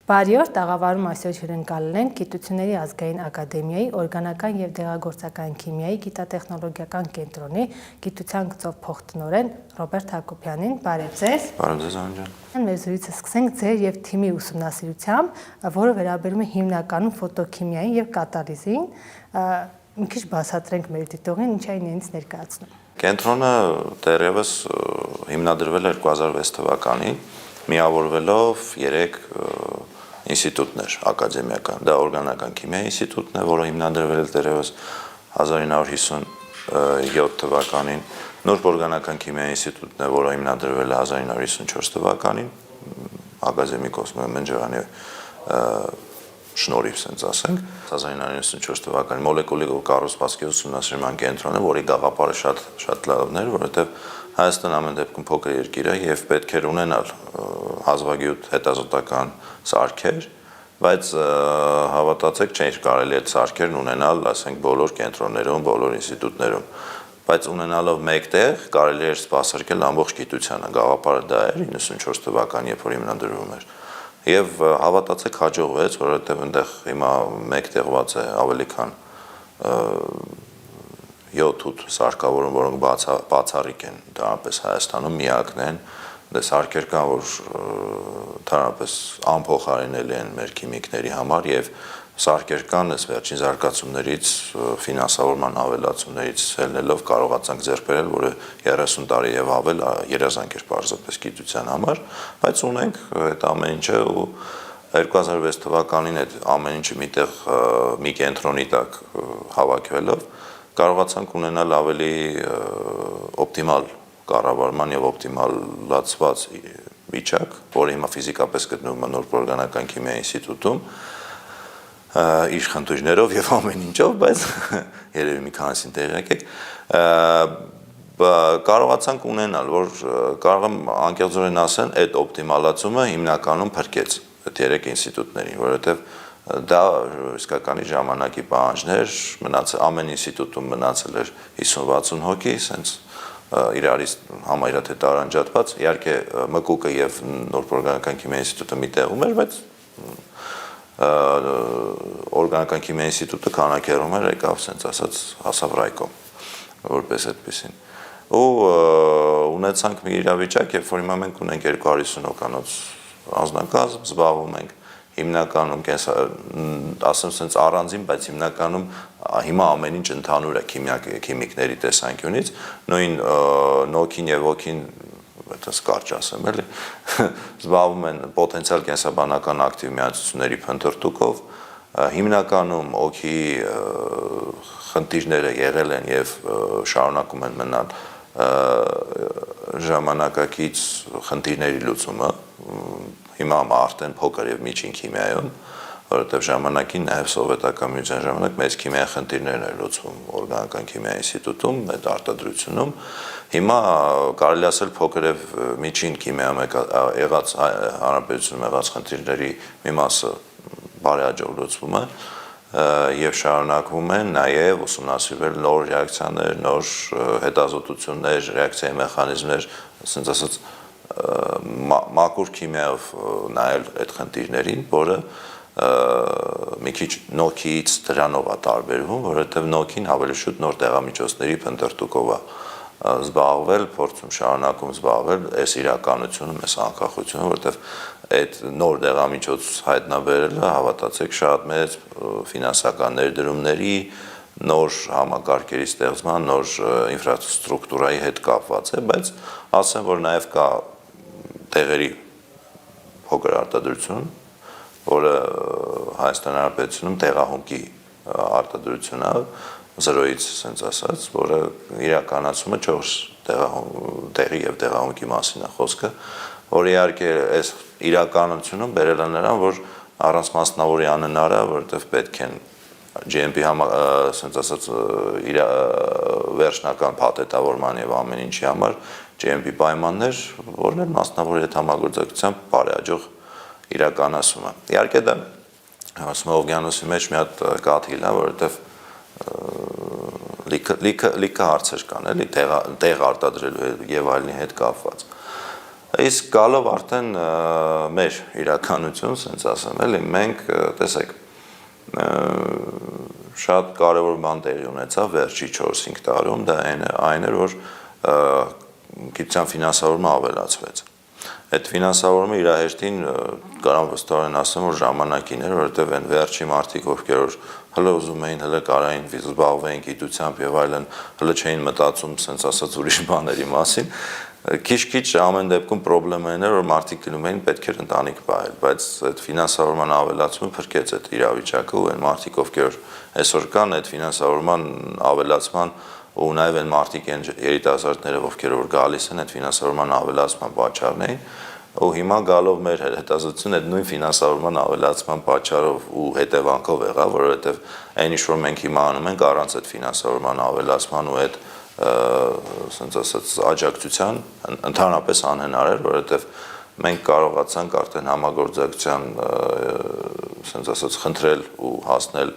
Բարի օր, տաղավարում այսօր հյուրընկալել ենք Գիտությունների ազգային ակադեմիայի օրգանական եւ դեղագործական քիմիայի գիտատեխնոլոգիական կենտրոնի գիտության գծով փոխտնօրեն Ռոբերտ Հակոբյանին։ Բարև ձեզ։ Բարև ձեզ, Անան ջան։ Մեր զրույցը սկսենք ձեր եւ թիմի ուսումնասիրությամբ, որը վերաբերում է հիմնականում ֆոտոքիմիային եւ կատալիզին։ Մի քիչ բացատրենք մեր դիտողին, ինչ է ինձ ներկայացնում։ Կենտրոնը դեռևս հիմնադրվել է 2006 թվականին, միավորվելով 3 ինստիտուտներ ակադեմիական, դա օրգանական քիմիայի ինստիտուտն է, որը հիմնադրվել է դեռևս 1957 թվականին, Նուրբ օրգանական քիմիայի ինստիտուտն է, որը հիմնադրվել է 1954 թվականին, ակադեմիկոս Մենջերյանի շնորհիվ, ասենք ասենք, 1994 թվականին մոլեկուլի կառուցվածքի ուսումնասիրման կենտրոնը, որի գաղափարը շատ լավն էր, որովհետև Հայաստանը ամեն դեպքում փոքր երկիր է եւ պետք էր ունենալ հազվագյուտ հետազոտական սարքեր, բայց հավատացեք, չէր կարելի այդ սարքերն ունենալ, ասենք, բոլոր կենտրոններում, բոլոր ինստիտուտներում, բայց ունենալով մեկտեղ կարելի էր սպասարկել ամբողջ գիտությանը, գաղափարը դա էր 94 թվականին, երբ որ հիմնադրվում էր։ Եվ հավատացեք հաջողվեց, որովհետև այնտեղ հիմա մեկտեղված է ավելի քան 7-8 սարքավորում, որոնք բացառիկ են, դրանպես Հայաստանում միակն են, սարքեր կան, որ դրանպես անփոխարինելի են մեր քիմիկների համար եւ սարքեր կան, այս վերջին զարգացումներից, ֆինանսավորման ավելացումներից ելնելով կարողացանք ձեռք բերել, որը 30 տարի եւ ավել երազանք էր պարզապես գիտության համար, բայց ունենք այդ ամեն ինչը ու 2006 թվականին այդ ամեն ինչը միտեղ մի կենտրոնի տակ հավաքվելով կարողացանք ունենալ ավելի օպտիմալ կառավարման եւ օպտիմալացված վիճակ, որը հիմա ֆիզիկապես գտնվում է Նուրբ օրգանական քիմիայի ինստիտուտում, իր խնդիրներով եւ ամեն ինչով, բայց երևի մի քանիսին տեղյակ եք, կարողացանք ունենալ, որ կարող եմ անկեղծորեն ասել, այդ օպտիմալացումը հիմնականում փրկեց այդ 3 ինստիտուտներին, որովհետեւ դա իսկականի ժամանակի պահանջներ, ամեն ինստիտուտում մնացել էր 50-60 հոգի, սենց իրարից համարյա թե տարանջատված, իհարկե ՄԿՈՒԿ-ը եւ Նուրբ օրգանական քիմիայի ինստիտուտը մի տեղում էր, բայց օրգանական քիմիայի ինստիտուտը քանակերում էր, եկավ, սենց ասած, հասավ ռայկոմ, որպես այդպեսին։ Ու ունեցանք մի իրավիճակ, երբ որ հիմա մենք ունենք 250 հոգանոց անձնակազմ, զբաղվում ենք հիմնականում, ասեմ սենց առանձին, բայց հիմնականում հիմա ամեն ինչ ընդհանուր է քիմիկների տեսանկյունից, նույն նոքին եւ ոգին, այդպես կարճ ասեմ, էլի, զբաղվում են պոտենցիալ կենսաբանական ակտիվ միացությունների փնտրտուքով, հիմնականում ոգի խնդիրները եղել են եւ շարունակում են մնալ ժամանակակից խնդիրների լուծումը, հիմա արդեն փոքր եւ միջին քիմիայում, որովհետեւ ժամանակին նաեւ սովետական միության ժամանակ մեծ քիմիայի խնդիրներն էր լուծվում օրգանական քիմիայի ինստիտուտում, այդ արտադրությունում, հիմա կարելի ասել փոքր եւ միջին քիմիայում եղած հանրապետությունում եղած խնդիրների մի մասը բարեհաջող լուծվում է եւ շարունակվում են նաեւ ուսումնասիրվել նոր ռեակցիաներ, նոր հետազոտություններ, ռեակցիայի մեխանիզմներ, ասենց ասած մակուր քիմիայով նայել այդ խնդիրներին, որը մի քիչ նոքից դրանով է տարբերվում, որովհետև նոքին ավելի շուտ նոր տեղամիջոցների փնտրտուքով է զբաղվել, փորձում շարունակում զբաղվել այս իրականությունում, այս անկախությունը, որովհետև այդ նոր տեղամիջոց հայտնաբերելը, հավատացեք, շատ մեծ ֆինանսական ներդրումների, նոր համակարգերի ստեղծման, նոր ինֆրաստրուկտուրայի հետ կապված է, բայց ասեմ, որ նաև կա տեղերի փոքր արտադրություն, որը Հայաստան Հանրապետությունում տեղահունքի արտադրությունն է, 0-ից, ասենց ասած, որը իրականացումը 4 տեղի եւ տեղահունքի մասին է խոսքը, որ իհարկե այս իրականությունում բերել է նրան, որ առանց մասնավորի անհնար է, որովհետեւ պետք են GMP ասենց ասած վերջնական փաթեթավորման եւ ամեն ինչի համար GMP պայմաններ, որն էլ մասնավոր այդ համագործակցությամբ բարեհաջող իրականացումը։ Իհարկե դա ասում եմ օվկիանոսի մեջ մի հատ կաթիլ է, որովհետեւ լիքը հարցեր կան, էլի տեղ արտադրելու եւ այլնի հետ կապված։ Իսկ գալով արդեն մեր իրականություն, ասենց ասեմ, էլի մենք տեսեք շատ կարևոր բան տեղի ունեցավ վերջի 4-5 տարում, դա այն էր, որ գիտության ֆինանսավորումը ավելացվեց։ Այդ ֆինանսավորումը իր հեշտին կարող վստահորեն ասեմ, որ ժամանակին էր, որովհետև այն վերջի մարդիկ, ովքեր հələ ուզում էին, հələ կարային զբաղվեին գիտությամբ եւ այլն, հələ չէին մտածում, ասենց ասած ուրիշ բաների մասին, քիչ-քիչ ամեն դեպքում խնդիրներն էր, որ մարդիկ գնում էին պետք էր ընտանիք պահել, բայց այդ ֆինանսավորման ավելացումը փրկեց այդ իրավիճակը ու այն մարդիկ, ովքեր այսօր կան, այդ ֆինանսավորման ավելացման ու նաև այն մարդիկ են երիտասարդները, ովքեր որ գալիս են այդ ֆինանսավորման ավելացման պատճառն էին, ու հիմա գալով մեր հետազոտությունը այդ նույն ֆինանսավորման ավելացման պատճառով ու հետևանքով եղավ, որովհետև այն ինչ որ մենք հիմա անում ենք առանց այդ ֆինանսավորման ավելացման ու այդ ասենց ասած աջակցության ընդհանրապես անհնար էր, որովհետև մենք կարողացանք արդեն համագործակցության ասենց ասած խնդրել ու հասնել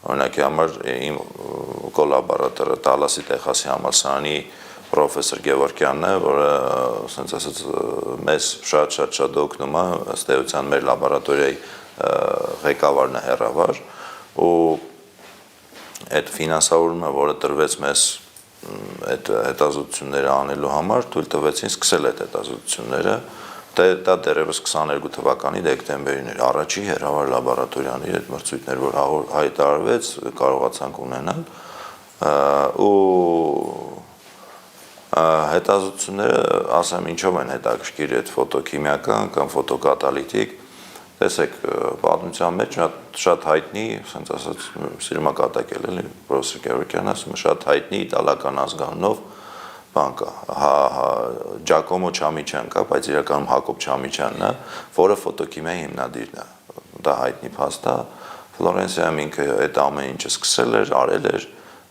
օրինակի համար իմ կոլաբորատորը Տալասի Տեխասի համալսարանի պրոֆեսոր Գևորգյանն է, որը ասենց ասած մեզ շատ օգնում է ըստ էության մեր լաբորատորիայի ղեկավարն է հեռավար ու այդ ֆինանսավորումը, որը տրվեց մեզ այդ հետազոտությունները անելու համար, թույլ տվեցին սկսել այդ հետազոտությունները, դա դեռևս 22 թվականի դեկտեմբերին էր, առաջի հեռավար լաբորատորիանի այդ մրցույթներ, որ հայտարարվեց, կարողացանք ունենալ ու հետազոտությունները, ասեմ, ինչով են հետաքրքիր այդ ֆոտոքիմիական կամ ֆոտոկատալիտիկ, տեսեք, պատմության մեջ շատ հայտնի, ասենց ասած, սիրում կատակել էլի, պրոֆեսոր Գևորգյանն ասում է, շատ հայտնի իտալական ազգանունով բան կա, Ջակոմո Չամիչյան կա, բայց իրականում Հակոբ Չամիչյանն է, որը ֆոտոքիմիայի հիմնադիրն է, դա հայտնի փաստ է, Ֆլորենսիայում ինքը այդ ամեն ինչը սկսել էր, արել էր,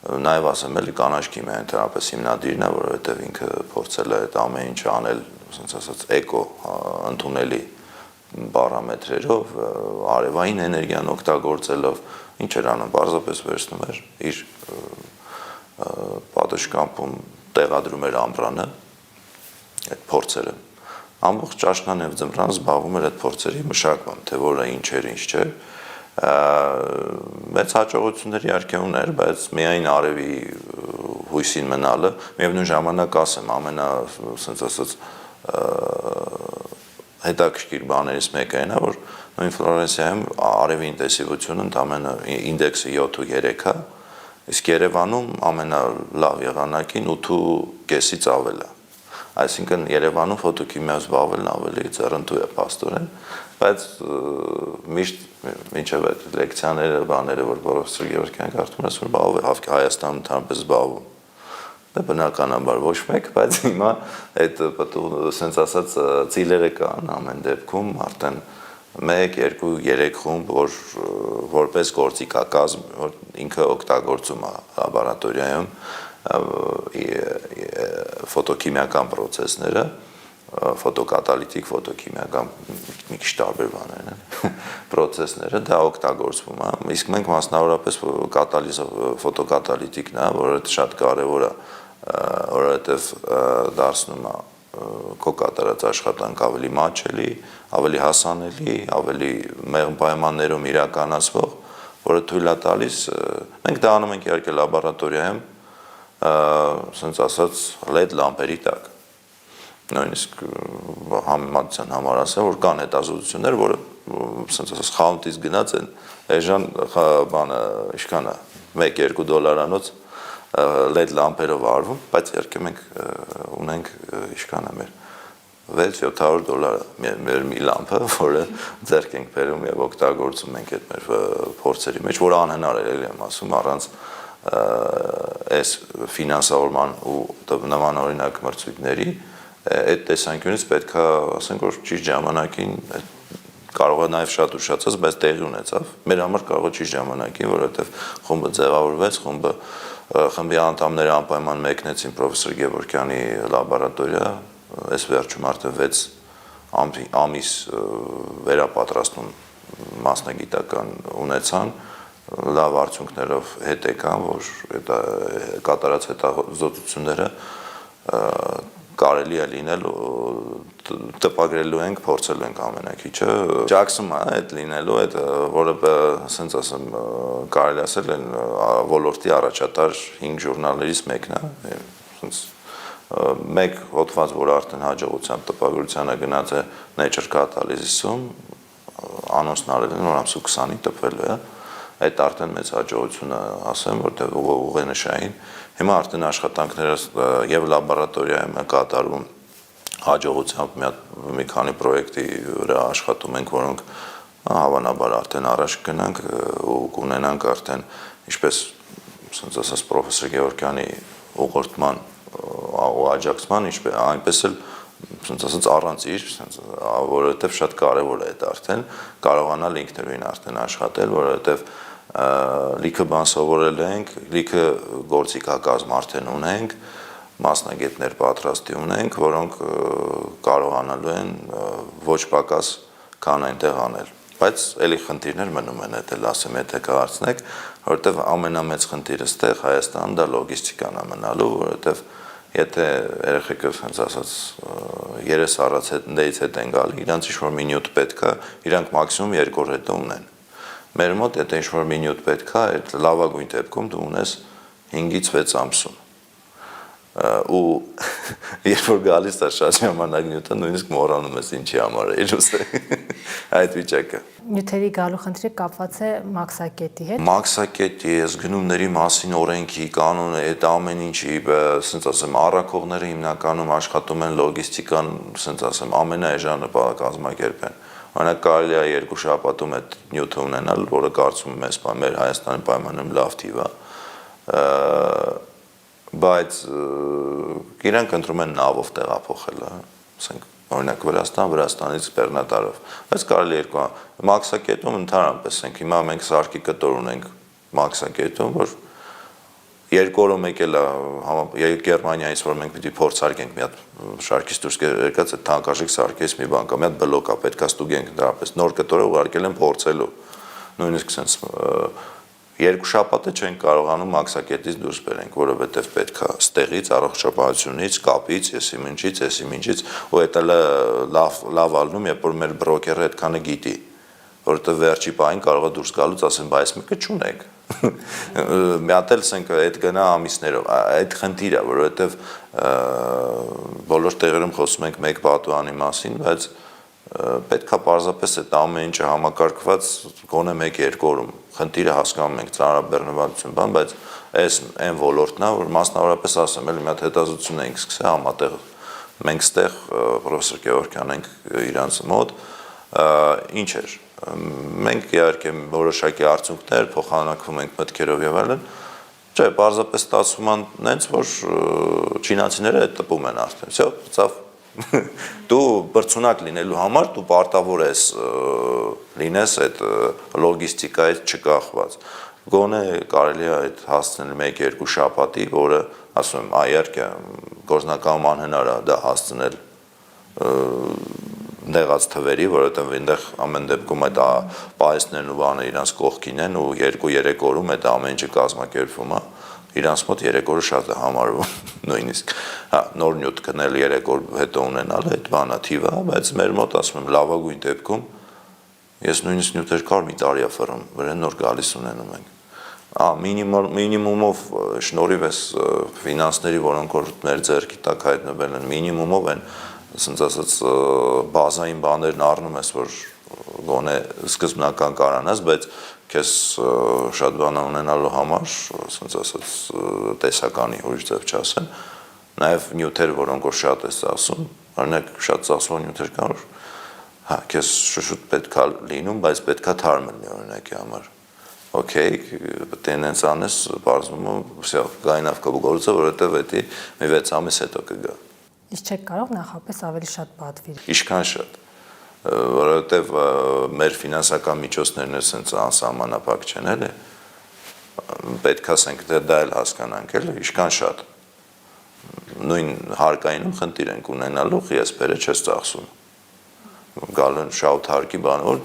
նաև ասեմ էլի կանաչ քիմիայի ընդհանրապես հիմնադիրն է, որովհետև ինքը փորձել է այդ ամեն ինչը անել, ասենց ասած, էկո ընդունելի պարամետրերով, արևային էներգիան օգտագործելով, ինչ էր անում, պարզապես վերցնում էր իր պատշգամբում տեղադրում էր ամբրանը, այդ փորձերը, ամբողջ աշնան եւ ձմռան զբաղվում էր այդ փորձերի մշակմամբ, թե որը ինչ էր, ինչ չէր, մեծ հաջողությունների իհարկե ուներ, բայց միայն արևի հույսին մնալը, միևնույն ժամանակ ասեմ, ասենց ասած հետաքրքիր բաներից մեկը այն է, որ նույն Ֆլորենսիայում արևի ինտենսիվությունը ընդամենը ինդեքսը 7.3 է, իսկ Երևանում ամենալավ եղանակին 8.5-ից ավել է։ Այսինքն Երևանում ֆոտոքիմիայով զբաղվելն ավելի ձեռնտու է փաստորեն, բայց միշտ մինչև այդ լեկցիաները, բաները, որ պրոֆեսոր Գևորգյանը կարդում էր, որ Հայաստանում ընդհանրապես զբաղվում։ Դա բնականաբար ոչ մեկ, բայց հիմա այդ ասենց ասած ծիլերը կան ամեն դեպքում, արդեն 1, 2, 3 խումբ, որ որպես գործիքակազմ, որ ինքը օգտագործում է լաբորատորիայում ֆոտոքիմիական պրոցեսները, ֆոտոկատալիտիկ, ֆոտոքիմիական մի քիչ տարբեր բաներ են, պրոցեսները, դա օգտագործվում է, իսկ մենք մասնավորապես ֆոտոկատալիտիկն է, որը շատ կարևոր է, որովհետև դարձնում է քո կատարած աշխատանք ավելի մատչելի, ավելի հասանելի, ավելի մեղմ պայմաններում իրականացվող, որը թույլ է տալիս, մենք դա անում ենք իհարկե լաբորատորիայում, ասենց ասած LED լամպերի տակ, նույնիսկ համեմատության համար ասեմ, որ կան հետազոտություններ, որը ասենց ասած խանութից գնաց են, այժմ բանը ինչքան է, $1-2 LED լամպերով արվում, բայց իհարկե մենք ունենք ինչքան է մեր $600-700 մեր մի լամպը, որը ձեռք ենք բերում եւ օգտագործում ենք այդ մեր փորձերի մեջ, որը անհնար է, եմ ասում, առանց այս ֆինանսավորման ու նման օրինակ մրցույթների այդ տեսանկյունից պետք է ասենք որ ճիշտ ժամանակին կարող է նաև շատ ուշացած, բայց տեղի ունեցավ։ Մեր համար կարող է ճիշտ ժամանակին, որովհետև խումբը ձևավորվեց, խմբի անդամները անպայման մեկնեցին պրոֆեսոր Գևորգյանի լաբորատորիա, այս վերջում արդեն 6 ամիս վերապատրաստում մասնագիտական ունեցան, լավ արդյունքներով հետ եկան, որ կատարած հետազոտությունները կարելի է լինել տպագրելու ենք, փորձելու ենք ամենակիչը։ Ջաքսում է այդ լինելու, այդ որը ասենց ասեմ կարելի ասել են ոլորտի առաջատար 5 ժուրնալներից մեկն է, ասենց մեկ հոդված, որ արդեն հաջողությամբ տպագրությանը գնաց է Nature Catalysis-ում, անոնսն արել են, որ ամսու 20-ին տպվելու է։ Այդ արդեն մեծ հաջողություն է, ասեմ, որտեղ ուղենշային։ Հիմա արդեն աշխատանքները եւ լաբորատորիայում է կատարվում հաջողությամբ մի քանի պրոյեկտի վրա աշխատում ենք, որոնք հավանաբար արդեն առաջ գնանք ու կունենանք արդեն, ինչպես ասենց ասած պրոֆեսոր Գևորգյանի ուղղորդման ու աջակցման, այնպես էլ ասենց ասած առանց իր, որովհետև շատ կարևոր է դա արդեն կարողանալ ինքնուրույն արդեն աշխատել, որովհետև լիքը բան սովորել ենք, լիքը գործիքակազմ արդեն ունենք, մասնագետներ պատրաստի ունենք, որոնք կարողանալու են ոչ պակաս քան այնտեղ անել։ Բայց էլի խնդիրներ մնում են, դա ասեմ, եթե կարծնեք, որովհետև ամենամեծ խնդիրը ստեղ Հայաստանում դա լոգիստիկան է մնալու, որովհետև եթե երեխեքը հենց ասած երես առած հետ են գալի, իրանց ինչ-որ մի նյութ պետք է, իրանք մաքսիմում 2 օր հետո ունեն։ Մեր մոտ եթե ինչ-որ մի նյութ պետք է, այդ լավագույն դեպքում դու ունես 5-ից 6 ամսում։ Ու երբ որ գալիս է շատ ժամանակ նյութը, նույնիսկ մոռանում ես ինչի համար է իրուսը այդ վիճակը։ Նյութերի գալու խնդիրը կապված է մաքսակետի հետ։ Մաքսակետի, զգնումների մասին օրենքի, կանոնը, այդ ամեն ինչի, ասենց ասեմ, առաքողները հիմնականում աշխատում են լոգիստիկան, ասենց ասեմ, ամենաէժանը կազմակերպեն։ Օրինակ կարելի է 2 շաբաթում այդ նյութը ունենալ, որը կարծում եմ մեր Հայաստանի պայմաններում լավ թիվ է։ Բայց իրանք ընտրում են նավով տեղափոխել, ասենք օրինակ Վրաստանից Բեռնատարով, բայց կարելի երկու մաքսակետում ընդհանրապես ենք, հիմա մենք սարքի կտոր ունենք մաքսակետում, որ 2 օրում եկել է Գերմանիայից, որ մենք պիտի փորձարկենք մի հատ շարքից դուրս եկած այդ թանկարժեք սարքից մի բան կա, մի հատ բլոկ է, պետք է ստուգենք ընդհանրապես նոր կտորը ուղարկել են փորձելու, նույնիսկ sense 2 շաբաթը չենք կարողանում մաքսակետից դուրս բերենք, որովհետև պետք է ստեղից, առողջապահությունից, կապից, եսիմինչից, ու դա լավ ալնում, երբ որ մեր բրոկերը այդքանը գիտի, որովհետև վերջի պահին կարող է դուրս գալուց ասեն, բայց մեկը չունեք։ Մի հատ էլ ասենք այդ գնա ամիսներով, այդ խնդիրը, որովհետև բոլոր տեղերում խոսում ենք մեկ պատուհանի մասին, բայց պետք է պարզապես այդ ամեն ինչը համակարգված գոնե 1-2 օրում խնդիրը հասկանում ենք ծանրաբեռնվածություն բան, բայց այս այն ոլորտն է, որ մասնավորապես ասեմ, էլի մի հատ հետազոտություն ենք սկսել համատեղ մենք ստեղ պրոֆեսոր Գևորգյանն ենք իրանց մոտ, ինչ էր, մենք իհարկե որոշակի արդյունքներ փոխանակվում ենք մտքերով եւ այլն, չէ, պարզապես ստացվում է նենց, որ չինացիները այդ տպում են արդեն, всё, ծավ դու բրցունակ լինելու համար դու պարտավոր ես լինես այդ լոգիստիկայից չկախված։ Գոնե կարելի է այդ հասցնել 1-2 շաբաթի, որը ասում եմ, իհարկե գործնականում անհնար է դա հասցնել նեղած թվերի, որովհետև այնտեղ ամեն դեպքում այդ պահեստներն ու բանը իրանց կողքին են ու 2-3 օրում այդ ամեն ինչը կազմակերպվում է։ Իրանց մոտ 3 օրը շատ է համարվում նույնիսկ նոր նյութ գնել 3 օր հետո ունենալ այդ բանը թիվը, բայց մեր մոտ ասում եմ լավագույն դեպքում ես նույնիսկ նյութեր կար մի տարի է ֆռում, վրան նոր գալիս ունենում ենք։ Մինիմումով շնորհիվ էս ֆինանսների, որոնք որ մեր ձեռքի տակ հայտնվել են, մինիմումով են, ասենց ասած բազային բաներն առնում ես, որ գոնե սկզբնական կարանաս, բայց քեզ շատ բան ունենալու համար, ասենց ասած տեսականի ուրիշ ձև չասեմ, նաև նյութեր, որոնք որ շատ ես ասում, օրինակ շատ ծախսող նյութեր կան, որ հա, քեզ շուտ պետք է լինում, բայց պետք է թարմ լինի օրինակի համար։ Okay, տենենց անես, բարձվում ու всё, գայնավ կգործը, որովհետև դա մի 6 ամիս հետո կգա։ Իսկ չեք կարող նախապես ավելի շատ պատվիր։ Ինչքան շատ, որովհետև մեր ֆինանսական միջոցներն ասենց անսահմանափակ չեն, էլի։ Պետք է ասենք դա էլ հասկանանք, էլի, ինչքան շատ։ Նույն հարկայինում խնդիր ենք ունենալու, ԽՍՊ-ը չես ծախսում։ Գալն շաուտ հարկի բան, որ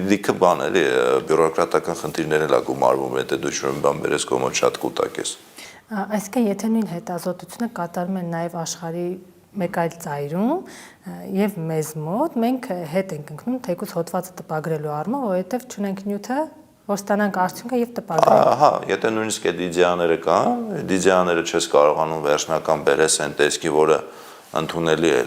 դիքը բան էլի, բյուրոկրատական խնդիրներ էլ գումարվում, եթե դու շուրջ բան բերես կոմոդ շատ կուտակես։ Այսինքն եթե նույն հետազոտությունը կատարում են նաև աշխարհի մեկ այլ ծայրում եւ մեզ մոտ մենք հետ ենք ընկնում թեկուզ հոդվածը տպագրելու առումով, որովհետեւ չունենք նյութը, որ ստանանք արդյունքը եւ տպագրենք։ Հա, եթե նույնիսկ այդ իդեաները կան, իդեաները չես կարողանում վերջնական բերես այն տեսքի, որը ընդունելի է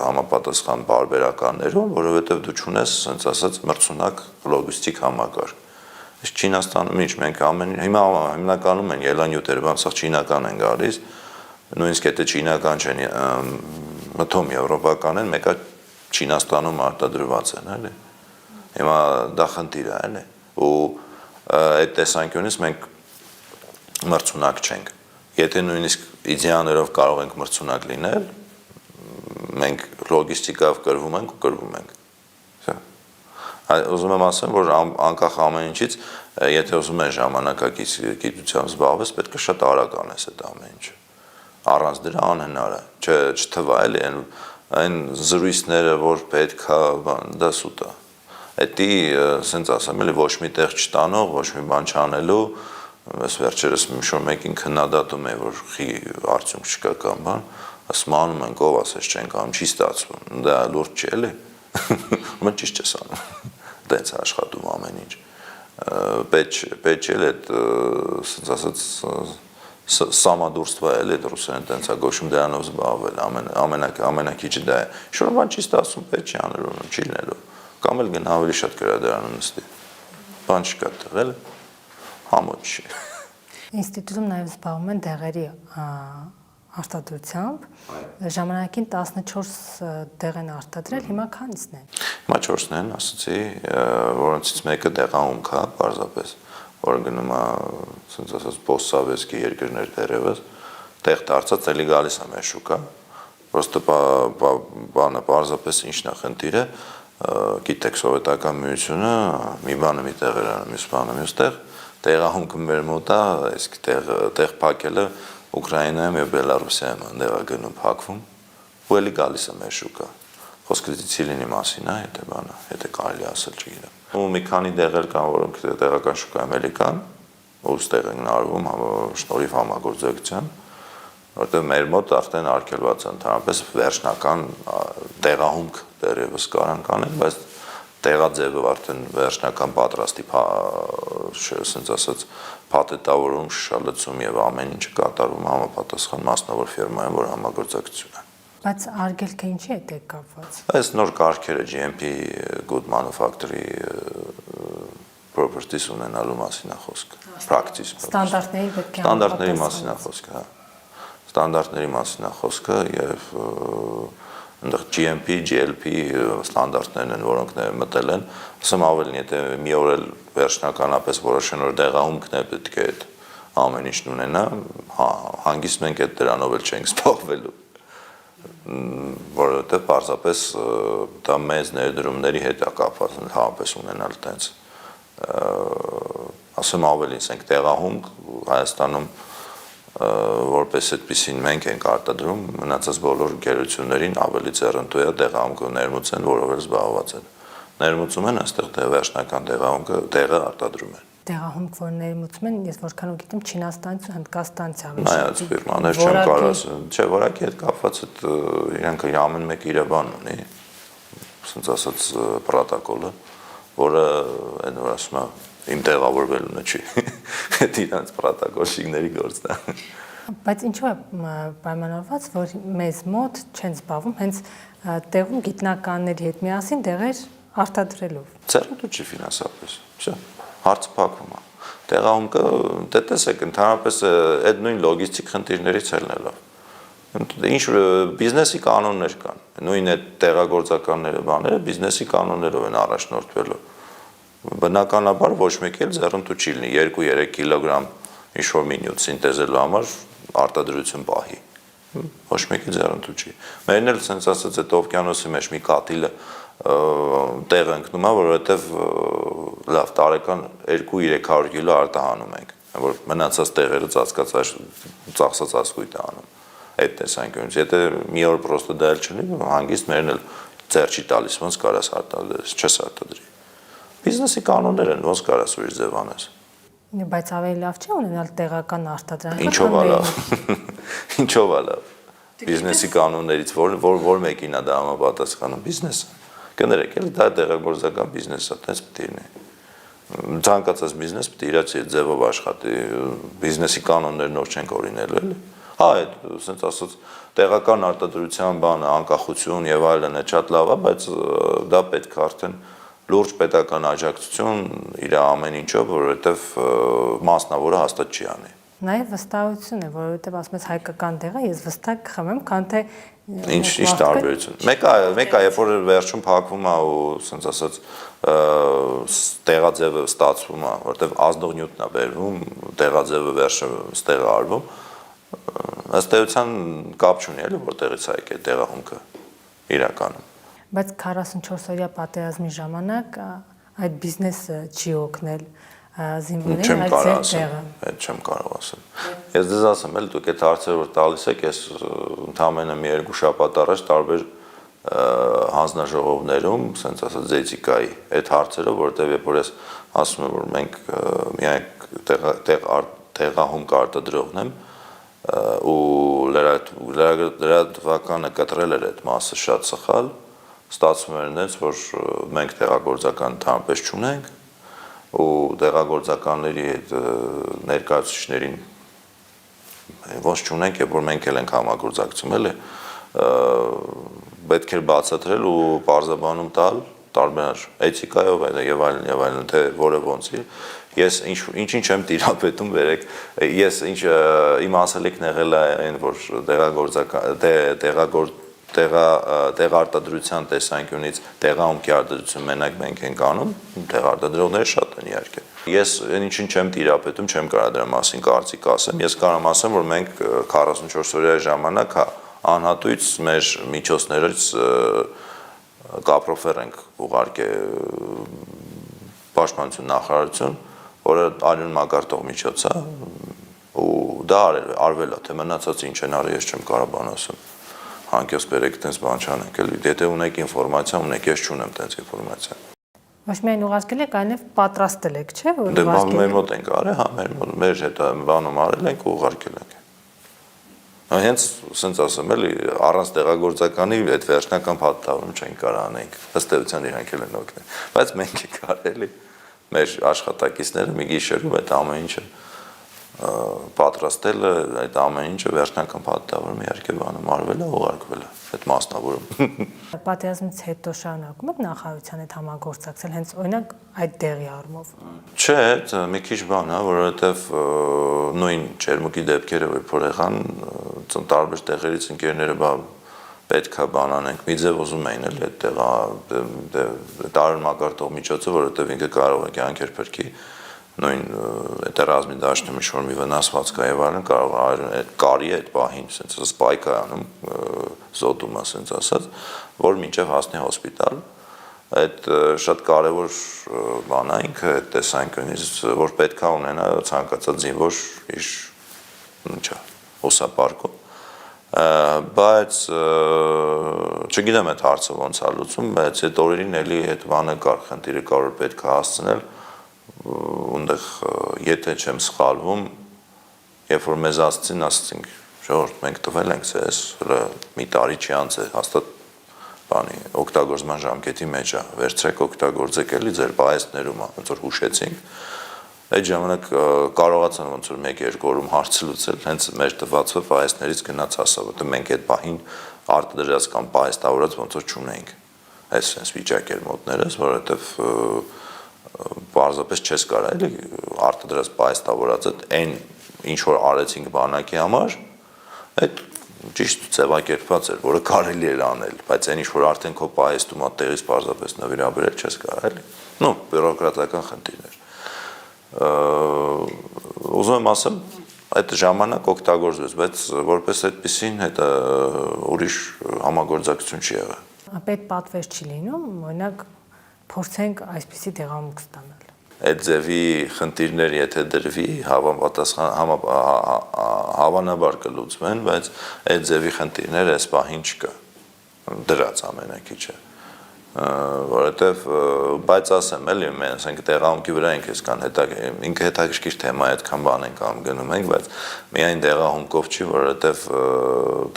համապատասխան բարբերականներում, որովհետեւ դու չունես, ասենց ասած, մրցունակ լոգիստիկ համակարգ։ Իսկ Չինաստանում ինչ մենք հիմա հիմնականում են ելանյութերը, բանսախ չինական են գալիս, նույնիսկ եթե չինական չեն, մտում եվրոպական են, մեկը Չինաստանում արտադրված են, էլի։ Հիմա դա խնդիր է, էլի։ Ու այդ տեսանկյունից մենք մրցունակ չենք։ Եթե նույնիսկ իդեաներով կարող ենք մրցունակ լինել, մենք լոգիստիկայով կրվում ենք ու կրվում ենք։ Ուզում եմ ասեմ, որ անկախ ամեն ինչից, եթե ուզում են ժամանակակից գիտությամբ զբաղվես, պետք է շատ արագ անես այդ ամեն ինչը։ Առանց դրա անհնար է, չթվա էլի այն զրույցները, որ պետք է, դա սուտ է։ Էդի, ասենց ասեմ, էլի ոչ մի տեղ չտանող, ոչ մի բան չանելու, ես վերջերս մի մեկին քննադատում է, որ խի արդյունք չկա կամ բան, ասում անում ենք, ով ասես չենք անում, չի ստացվում, դա լուրջ չի էլի, մեն ճիշտ չես անում, դենց է աշխատում ամեն ինչ, պետք չէ այդ, ասենց ասած, սամադուրստվա էլի, ռուսերեն տենց է գոշում դրանով զբաղվել, ամենակիչը դա է, շուր բան չի ստացվում, պետք չի անելու, չի լինելու, կամ էլ գնա ավելի շատ գրադարանում նստի, բան չկա տղել, համոտ չի։ Ինստիտուտում նաև զբաղվում են դեղերի արտադրությամբ, ժամանակին 14 դեղ են արտադրել, հիմա քանիսն են։ Հիմա 4-ն են, ասացի, որոնցից մեկը դեղահումք է, պարզապես, որը գնում է, ասենց ասած, post-սովետski երկրներ դերևս, տեղ դարձած էլի գալիս է մեր շուկա, պրոստը բանը պարզապես ինչն է խնդիրը, գիտեք սովետական միությունը, մի բանը մի տեղ էր անում, մյուս բանը մյուս տեղ, տեղահումքը մեր մոտ է, իսկ տեղ փակելը Ուկրաինայում եւ Բելարուսիայում ընդեղ է գնում փակվում, ու էլի գալիս է մեր շուկա։ Խոսքը դիցիլինի մասին է, եթե բանը, եթե կարելի ասել չգիտեմ։ Ու մի քանի դեղեր կան, որոնք տեղական շուկայում էլի կան, ու ստեղ են գնարվում շնորհիվ համագործակցության, որտեղ մեր մոտ արդեն արգելված է ընդհանրապես վերջնական տեղահումք դեռևս կարան կանեն, բայց տեղաձևը արդեն վերջնական պատրաստի, ասենց ասած, փաթեթավորում, շշալցում եւ ամեն ինչը կատարվում համապատասխան մասնավոր ֆիրմայում, որ համագործակցություն է։ Բայց արգելքը ինչի հետ է կապված։ Այս նոր կարգերը GMP Good Manufacturing Properties ունենալու մասին է խոսքը, practice։ Ստանդարտների պետք է Ստանդարտների մասին է խոսքը, հա։ Ստանդարտների մասին է խոսքը եւ այնտեղ GMP, GLP ստանդարտներն են, որոնք մտել են, ասեմ ավելին, եթե մի օր էլ վերջնականապես որոշեն որ դեղահումքն է պետք է այդ ամեն ինչն ունենա, հանգիստ մենք այդ դրանով էլ չենք զբաղվելու, որովհետև պարզապես դա մեծ ներդրումների հետ է կապված, հավես ունենալ տենց, ասեմ ավելին, ասենք տեղահումք Հայաստանում որպես այդպեսին մենք ենք արտադրում, մնացած բոլոր գերություններին ավելի ձեռնտու է տեղահումքը ներմուծեն, որով էլ զբաղված են։ Ներմուծում են, այստեղ վերջնական տեղահումքը տեղը արտադրում են։ Տեղահումք, որ ներմուծում են, ես որքանով գիտեմ, Չինաստանից ու Հնդկաստանից է։ Նայած ֆիրմաներ չեմ կարող ասել, չէ, որակի հետ կապված այդ իրանք ամեն մեկը իր բանն ունի, ասենց ասած պրոտոկոլը, որը այն որ ասում է իմ տեղավորվելունը չի, դա իրանց պրոտոկոլշիկների գործն է։ Բայց ինչու է պայմանավորված, որ մեզ մոտ չեն զբաղվում հենց տեղում գիտնականների հետ միասին դեղեր արտադրելով։ Ձեռնտու չի ֆինանսապես, չէ, հարցը փակվում է։ Տեղահումքը, դե տեսեք, ընդհանրապես այդ նույն լոգիստիկ խնդիրներից ելնելով։ Ինչ բիզնեսի կանոններ կան։ Նույն այդ տեղագործականները բաները բիզնեսի կանոններով են առաջնորդվելու։ Բնականաբար ոչ մեկ էլ ձեռնտու չի լինի 2-3 կիլոգրամ ինչ-որ մի նյութ սինտեզելու համար արտադրություն պահի։ Ոչ մեկի ձեռնտու չի։ Մերն էլ sense ասած այդ օվկիանոսի մեջ մի կաթիլը տեղ ընկնում է, որովհետև լավ տարեկան 2-300 կիլո արտահանում ենք, որ մնացած տեղերը ծածկած ասկույտ է անում։ Այդ տեսանկյունից, եթե մի օր պրոստը դա էլ չլինի, հանգիստ մերն էլ ձեռ չի տալիս, ոնց կարաս արտադրես, չես արտադրի։ Բիզնեսի կանոններ են, ոնց կարաս ուրիշ ձև անես։ Բայց ավելի լավ չի ունենալ տեղական արտադրանք։ Ինչով է լավ։ Ինչով է լավ։ Բիզնեսի կանոններից որ մեկին է դա համապատասխանում բիզնեսը։ Կներեք, էլի դա տեղագործական բիզնես է, այդպես պետք է լինի։ Ցանկացած բիզնես պետք է իր ձևով աշխատի, բիզնեսի կանոններ նոր չենք օրինելու, էլի։ Հա, այդ ասենց ասած տեղական արտադրության բանը, անկախություն եւ այլն է շատ լավ է, բայց դա պետք է արդեն լուրջ պետական աջակցություն իր ամեն ինչով, որովհետեւ մասնավորը հաստատ չի անի։ Նաև վստահություն է, որովհետև ասում ես հայկական տեղը, ես վստահ կխմեմ, քան թե ինչ տարբերություն։ Մեկը երբ որ վերջում փակվում է ու ասենց ասած տեղաձևը ստացվում է, որտեվ ազդող նյութն է բերվում, տեղաձևը վերջը ստեղը արվում, ըստ էության կապ չունի էլի որտեղից է եկել տեղահունքը իրականում։ Բայց 44-օրյա պատերազմի ժամանակ այդ բիզնեսը չի օգնել զինվորներին, այլ ձեր տեղը։ Այդ չեմ կարող ասել։ Ես դες ասեմ, էլ դուք այդ հարցերը որ տալիս եք, ես ընդամենը մի երկու շաբաթ առաջ տարբեր հանձնաժողովներում, ասենց ասած էթիկայի այդ հարցերը, որտեղ երբ որ ես ասում եմ, որ մենք միայն տեղահում կարտադրողն եմ ու լրատվականը կտրել էր այդ մասը շատ սխալ, ստացվում էր այնպես, որ մենք տեղագործական ընդհանրապես չունենք ու տեղագործականների այդ ներկայացուցիչներին ոնց չունենք, երբ որ մենք էլ ենք համագործակցում, էլի պետք է բացատրել ու բարձաբանում տալ տարբեր էթիկայով եւ այլն, թե որը ոնց է։ Ես ինչ եմ տիրապետում, վերեք, ես ինչ իմ ասելիքն եղել է այն, որ տեղարտադրության տեսանկյունից տեղահանքի արտադրություն մենակ մենք ենք անում, տեղարտադրողները շատ են իհարկե։ Ես ինչին չեմ տիրապետում, չեմ կարող դրա մասին կարծիք ասեմ, ես կարող եմ ասեմ, որ մենք 44 օրյա ժամանակ անհատույց մեր միջոցներից կապրոֆեր ենք ուղարկել պաշտպանություն նախարարություն, որը արյուն մակարդող միջոց է, ու դա արվել է, թե մնացած ինչ են արել, ես չեմ կարող բան ասեմ։ Հանկյոս բերեք տենց բան չանենք, էլի, եթե ունեք ինֆորմացիա, ունեք, ես չունեմ տենց ինֆորմացիա։ Ոչ միայն ուղարկել եք, այլև պատրաստել եք, չէ՞, որ դե մեր մոտ ենք արել, հա, մեր հետ բանում արել ենք ու ուղարկել ենք։ Հենց ասենց ասեմ, էլի, առանց տեղագործականի այդ վերջնական փաթաթավորում չենք կարող անենք, ըստ էության իրանք էլ են օգնել, բայց մենք ենք արել, մեր աշխատակիցները մի գիշերում այդ ամեն ինչը պատրաստել այդ ամեն ինչը վերջնական փաթաթավորում իհարկե բանում արվել է, ուղարկվել է այդ մասնավորում։ Պատերազմից հետո շարունակում եք նախարարության հետ համագործակցել, հենց օրինակ այդ դեղի առումով։ Չէ, մի քիչ բան է, որովհետև նույն Չերմուկի դեպքերը որ եղան, տարբեր տեղերից ընկերները պետք է բան անենք, մի ձև ուզում էին էլ այդ տարին մակարդող միջոցը, որովհետև ինքը կարող է կյանքեր փրկի, նույն ռազմի դաշտում ինչ-որ մի վնասված կա եւ այլն, կարող է այդ կարի այդ պահին, ասենց սպայք է անում, զոդում ասենց ասած, որ մինչեւ հասնի հոսպիտալ, այդ շատ կարևոր բան է ինքը այդ տեսանկյունից, որ պետք է ունենա ցանկացած զինվոր իր ինչա, ոսապարկով, բայց չգիտեմ այդ հարցը ոնց է լուծում, բայց այդ օրերին էլի այդ բանը կար, խնդիրը կարող պետք է հասցնել ունդեղ եթե չեմ սխալվում, երբ որ մեզ ասացին, ժողովուրդ, մենք տվել ենք ձեզ, մի տարի չի անց է, հաստատ բանի օգտագործման ժամկետի մեջ է, վերցրեք օգտագործեք էլի ձեր պահեստներում, ոնց որ հուշեցինք, այդ ժամանակ կարողացան ոնց որ 1-2 օրում հարցը լուծել, հենց մեր տվածը պահեստներից գնաց հասա, որտեղ մենք այդ պահին արտադրած կամ պահեստավորած ոնց որ չունեինք, այս վիճակ էր մոտներս, որովհետև պարզապես չես կարա էլի արտադրած պահեստավորածը այն ինչ որ արեցինք բանակի համար այդ ճիշտ ձևակերպված էր որը կարելի էր անել բայց այն ինչ որ արդեն քո պահեստում է տեղից պարզապես նվիրաբերել չես կարա էլի նո բյուրոկրատական խնդիրներ ուզում եմ ասեմ այդ ժամանակ օգտագործվեց բայց որպես այդպեսին հետո ուրիշ համագործակցություն չի եղել Պետ պատվեր չի լինում օրինակ փորձենք այսպիսի տեղամուկ ստանալ։ Այդ ձևի խնդիրներ եթե դրվի, հավանաբար կլուծվեն, բայց այդ ձևի խնդիրները այս պահին չկա։ Դրած ամենակիչը։ որովհետև բայց ասեմ էլի մենք ասենք տեղահանքի վրա ենք այսքան ինքը հետաքրքիր թեմա է, այդքան բան ենք ամ գնում ենք, բայց միայն տեղահանքով չի, որովհետև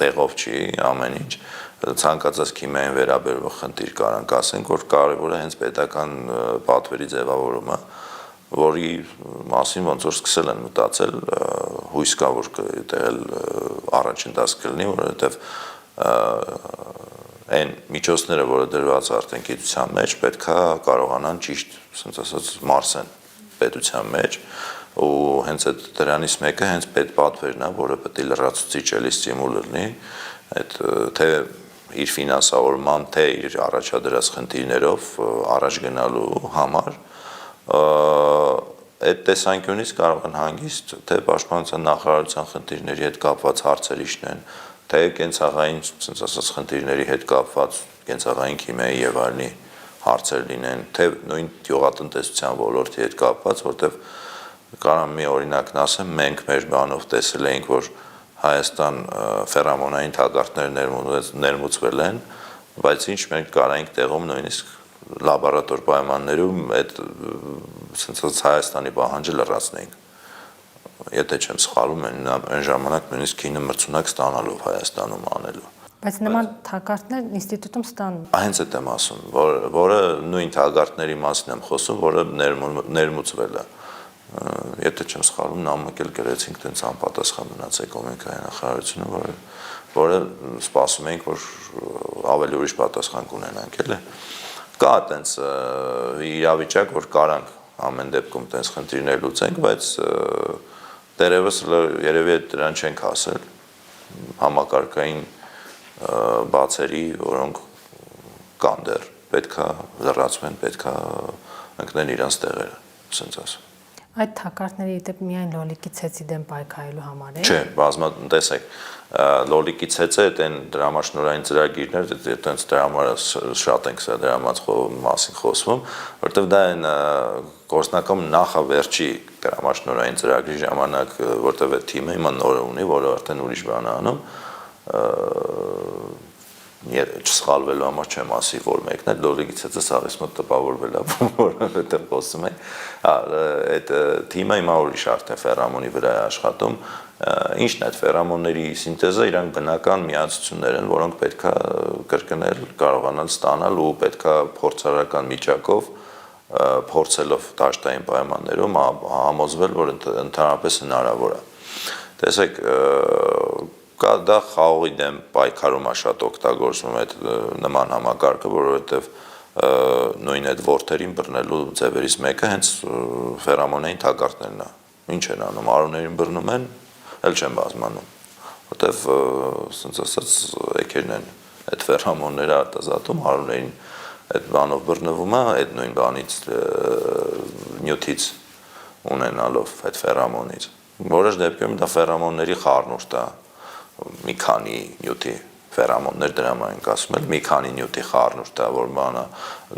տեղով չի ամեն ինչ, ցանկացած քիմիային վերաբերվող խնդիր կարանք ասենք, որ կարևոր է հենց պետական պատվերի ձևավորումը, որի մասին ոնց որ սկսել են մտածել, հույս կա, որ տեղել առաջին դաս կլինի, որովհետև այն միջոցները, որը դրված արդեն գիտության մեջ, պետք է կարողանան ճիշտ, ասենց ասած, մարսեն պետության մեջ, ու հենց այդ դրանից մեկը հենց պետպատվերն է, որը պետք է լրացուցիչ էլի ստիմուլ լինի, այդ թե իր ֆինանսավորման, թե իր առաջադրած խնդիրներով առաջ գնալու համար, այդ տեսանկյունից կարող են հանգիստ, թե պաշտպանության նախարարության խնդիրների հետ կապված հարցեր իշնեն, թե կենցաղային, ասենց ասած, խնդիրների հետ կապված կենցաղային քիմիայի եւ այլնի հարցեր լինեն, թե նույն գյուղատնտեսության ոլորտի հետ կապված, որտեղ կարամ մի օրինակն ասեմ, մենք մեր բանով տեսել էինք, որ Հայաստան ֆերամոնային թագարտներ ներմուծվել են, բայց ինչ մենք կարայինք տեղում նույնիսկ լաբորատոր պայմաններում այդ ասենց ասած Հայաստանի պահանջը լրացնենք։ Եթե չեմ սխալվում, այն ժամանակ նույնիսկ քինը մրցունակ ստանալով Հայաստանում անելու։ Բայց նման թակարդներ ինստիտուտում ստանում։ Հենց այդ եմ ասում, որը նույն թակարդների մասին եմ խոսում, որը ներմուծվել է։ Եթե չեմ սխալվում, նամակ էլ գրեցինք, տենց անպատասխան մնաց էկոնոմիկայի նախարարությունը, որը սպասում ենք, որ ավելի ուրիշ պատասխան կունենանք, էլի։ Կա տենց իրավիճակ, որ կարանք ամեն դեպքում տենց խնդիրներ լուծենք, բայց դերևս երևի դրան չենք հասել համակարգային բացերի, որոնք կան դեռ, պետքա լրացվեն, պետքա ընկնեն իրանց տեղերը, ասենց ասեմ։ Այդ թակարդների դեպ միայն լոլիկի ցեցի դեմ պայքարելու համար է։ Չէ, տեսեք, լոլիկի ցեցը այն դրամաշնորհային ծրագիրներ, այդտենց դրա համար շատ ենք սա դրա մասին խոսվում, որովհետև դա այն գործնականում նախավերջի դրամաշնորհային ծրագրի ժամանակ, որտեղ այդ թիմը հիմա նոր ունի, որը արդեն ուրիշ բան է անում, չսխալվելու համար չեմ ասի, որ մեկն է լոլիկի ցեցը սաղից մոտ տպավորվել է, որովհետև խոսում ենք, այդ թիմը հիմա ուրիշ արդեն ֆերամոնի վրա է աշխատում, ինչն է այդ ֆերամոնների սինթեզը, իրանք բնական միացություններ են, որոնք պետքա կրկնել, կարողանալ ստանալ ու պետքա փորձարարական միջակով փորձելով դաշտային պայմաններում համոզվել, որ ընդհանրապես հնարավոր է։ Տեսեք, դա խաղողի դեմ պայքարում է շատ օգտագործվում այդ նման համակարգը, որովհետև նույն այդ ворթերին բռնելու ձևերից մեկը հենց ֆերամոնային թակարդներն է։ Ինչ են անում, արուներին բռնում են, էլ չեն բազմանում, որտեվ ասենց ասած եկերն են այդ ֆերամոնները արտազատում, արուներին այդ բանով բռնվում է, այդ նույն բանից նյութից ունենալով այդ ֆերամոնից։ Որոշ դեպքերում դա ֆերամոնների խառնուրդ է, մի քանի նյութի ֆերամոններ դրամ ենք ասում էլ, մի քանի նյութի խառնուրդ է, որ բանը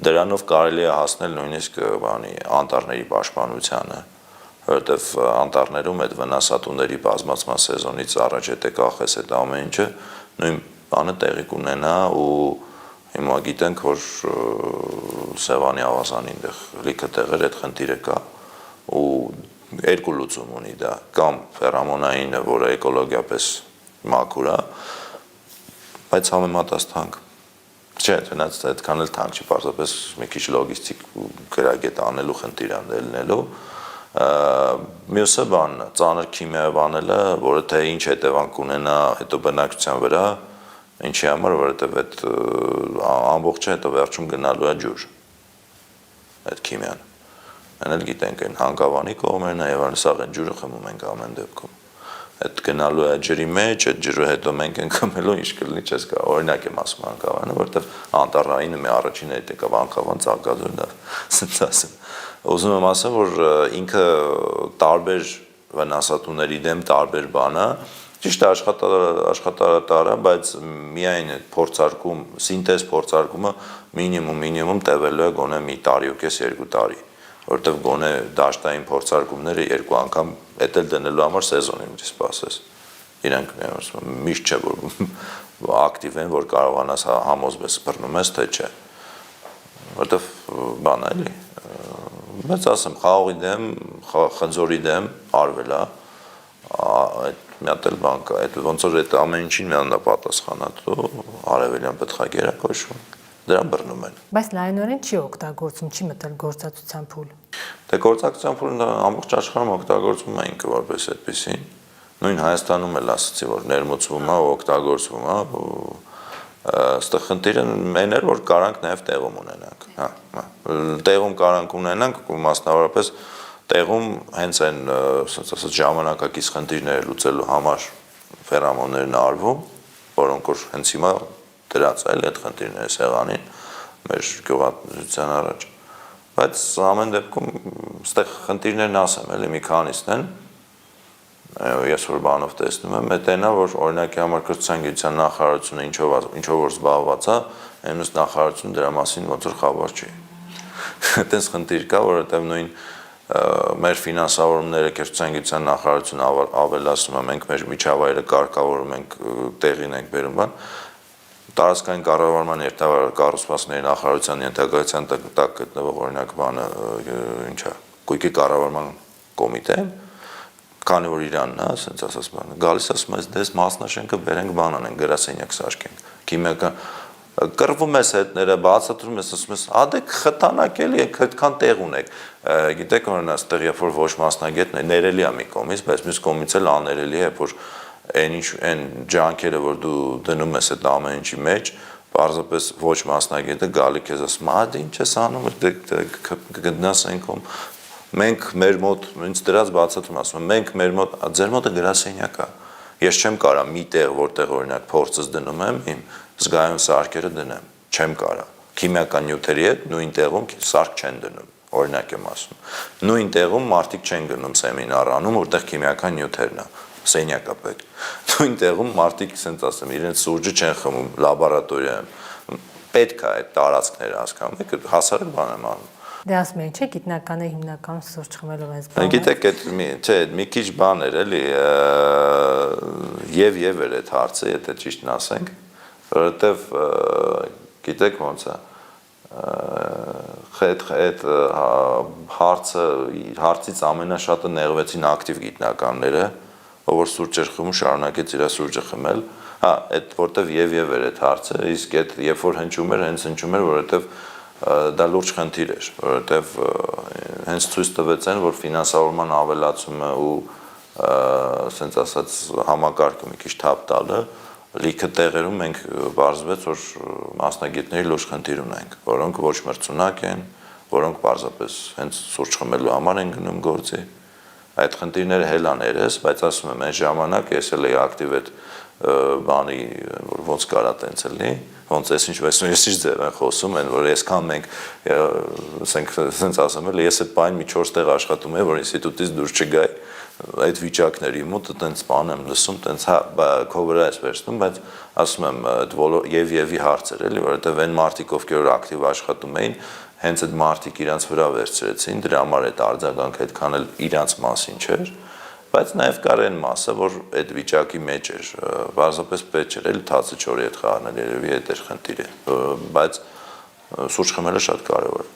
դրանով կարելի է հասնել նույնիսկ բանի անտառների պաշտպանությանը, որովհետև անտառներում այդ վնասատուների բազմացման սեզոնից առաջ եթե կախես այդ ամեն ինչը, նույն բանը տեղի կունենա ու հիմա գիտենք, որ Սևանի ավազանի այնտեղ լիքը տեղեր այդ խնդիրը կա ու երկու լուծում ունի դա, կամ ֆերամոնային, որը էկոլոգիապես մաքուր է, բայց համեմատած չէ, դրանց այդքան էլ թանկ չի, պարզապես մի քիչ լոգիստիկ գրագետ անելու խնդիր անելնելու, մյուսը բանն է, ծանր քիմիայով անելը, որը թե ինչ հետևանք ունենա հետո բնակչության վրա, ինչի համար, որովհետև այդ ամբողջը հետո վերջում գնալու է ջուր, այդ քիմիան, այն էլ գիտենք այն հանգավանի կողմերն է և սաղ այն ջուրը խմում ենք ամեն դեպքում, այդ գնալու է ջրի մեջ, այդ ջրը հետո մենք ենք խմելու, ինչ կլինի չես կա, օրինակ եմ ասում հանգավանը, որովհետև անտառային մի առաջին հետ եկավ հանգավան ծաղկաձոր դա, ասենց ասեմ, ուզում եմ ասեմ, որ ինքը տարբեր վնասատուների դեմ տարբեր բան է, ճիշտ է աշխատատար է, բայց միայն փորձարկում, սինթեզ փորձարկումը մինիմում տևելու է գոնե մի տարի ու կես 2 տարի, որովհետև գոնե դաշտային փորձարկումները 2 անգամ էդ էլ դնելու համար սեզոնին դի սպասես։ Իրանք միշտ չէ որ ակտիվ են, որ կարողանաս համոզվես բռնում ես, թե չէ։ որտեվ բան է էլի։ Բայց ասեմ, խաղողի դեմ, խնձորի դեմ արվել է, այդ մի հատ էլ բան կա, այդ ոնց որ այդ ամեն ինչին միանապատասխանատու արևելյան պտղագիր է կոչվում, դրան բռնում են։ Բայց լայնորեն չի օգտագործում, չի մտել գործածության փուլ։ Դե գործակցության փուլը ամբողջ աշխարհում օգտագործվում է ինքը որպես այդպեսին։ Նույն Հայաստանում էլ ասացի, որ ներմուծվում է, օգտագործվում է, այստեղ խնդիրը մեն էր, որ կարանք նաև տեղում ունենանք, տեղում կարանք ունենանք, մասնավորապես տեղում հենց այն, ասած ասած ժամանակակից խնդիրները լուծելու համար ֆերամոններն արվում, որոնք որ հենց հիմա դրած է այդ խնդիրները սեղանին մեր գյուղատնտեսության առաջ, բայց ամեն դեպքում այստեղ խնդիրներն ասեմ, էլի մի քանիսն են, ես որ բանով տեսնում եմ, այդ այնա, որ օրինակի համար կրթության գիտության նախարարությունը ինչով որ զբաղված է, այնուց նախարարությունը դրա մասին ոնց որ խաբար չի։ Այդպես խնդիր կա, որովհետև նույն մեր ֆինանսավորումները կրթության գիտության նախարարությունը ավելացնում է, մենք մեր միջավայրը կարգավորում ենք, տեղին ենք բերում բան, տարածքային կառավարման կառուցվածքների նախարարության ենթակայության տակ գտնվող օրինակ բանը ինչա, Գույքի կառավարման կոմիտե, քանի որ Իրանն է, ասենց ասած բանը, գալիս ասում ես դες մասնաշենքը բերենք բան անենք, գրասենյակ սարքենք, քիմիական կռվում ես հետները, բացատրում ես, ասում ես, ադե խթանակ էլի, այդքան տեղ ունեք, գիտեք օրինակ այստեղ երբ որ ոչ մասնագետն է, ներելի է մի կողմից, բայց մյուս կողմից էլ աներելի է, որ այն ջանքերը, որ դու դնում ես այդ ամեն ինչի մեջ, պարզապես ոչ մասնագետը գալի քեզ ասում, ադե ինչ ես անում, գտնաս այնքոմ մենք մեր մոտ ինձ դրած բացատրում ասում եմ մենք մեր մոտ ձեր մոտը գրասենյակ է ես չեմ կարա մի տեղ որտեղ օրինակ փորձս դնում եմ իմ զգայուն սարքերը դնեմ չեմ կարա քիմիական նյութերի հետ նույն տեղում սարք չեն դնում օրինակ եմ ասում նույն տեղում մարդիկ չեն գնում սեմինար անում որտեղ քիմիական նյութերն է սենյակ է պետք նույն տեղում մարդիկ ասենց ասեմ իրենց սուրճը չեն խմում լաբորատորիայում պետք է այդ տարածքները հասկանում եք հասարակ բան եմ անում Դե ասում են, չէ, գիտնականները հիմնականում սուրճ խմելով են զբաղվում։ Գիտեք, չէ, մի քիչ բան էր, էլի, եւ էր այդ հարցը, եթե ճիշտն ասենք, որովհետեւ գիտեք ոնց է, այդ հարցից ամենաշատը նեղվեցին ակտիվ գիտնականները, ով որ սուրճ էր խմում, շարունակեց իր սուրճը խմել, այդ որտեւ եւ էր այդ հարցը, իսկ այդ երբ որ հնչում էր, հենց հնչում էր, որովհետեւ դա լուրջ խնդիր էր, որովհետև հենց ցույց տվեց այն, որ ֆինանսավորման ավելացումը ու ասենց ասած համակարգը մի քիչ թափ տալը լիքը տեղերում մենք բարձվեց, որ մասնագետների լուրջ խնդիր ունենք, որոնք ոչ մրցունակ են, որոնք պարզապես հենց սուրճ խմելու համար են գնում գործի։ Այդ խնդիրները հելաներես, բայց ասում եմ, այն ժամանակ ես էլ էի ակտիվ այդ բանի, որ ոնց կարա տենց էլի ոնց ես ինչ ձև են խոսում են, որ այսքան մենք, ասենք ասեմ էլ, ես այդ պայն մի 4 տեղ աշխատում եմ, որ ինստիտուտից դուրս չգայ, այդ վիճակների մոտ տենց բան եմ լսում, տենց քո վրա ես վերցնում, բայց ասում եմ, եւ հարցեր էլի, որովհետեւ այն մարդիկ, ովքեր ակտիվ աշխատում էին, հենց այդ մարդիկ իրանց վրա վերցրեցին, դրա համար այդ արձագանքը այդքան էլ իրանց մասին չէր, բայց նաև կար այն մասը, որ այդ վիճակի մեջ էր, բարձրապես պետք չէր էլ թացը չորի հետ խառնել, երևի այդ էր խնդիրը, բայց սուրճ խմելը շատ կարևոր է։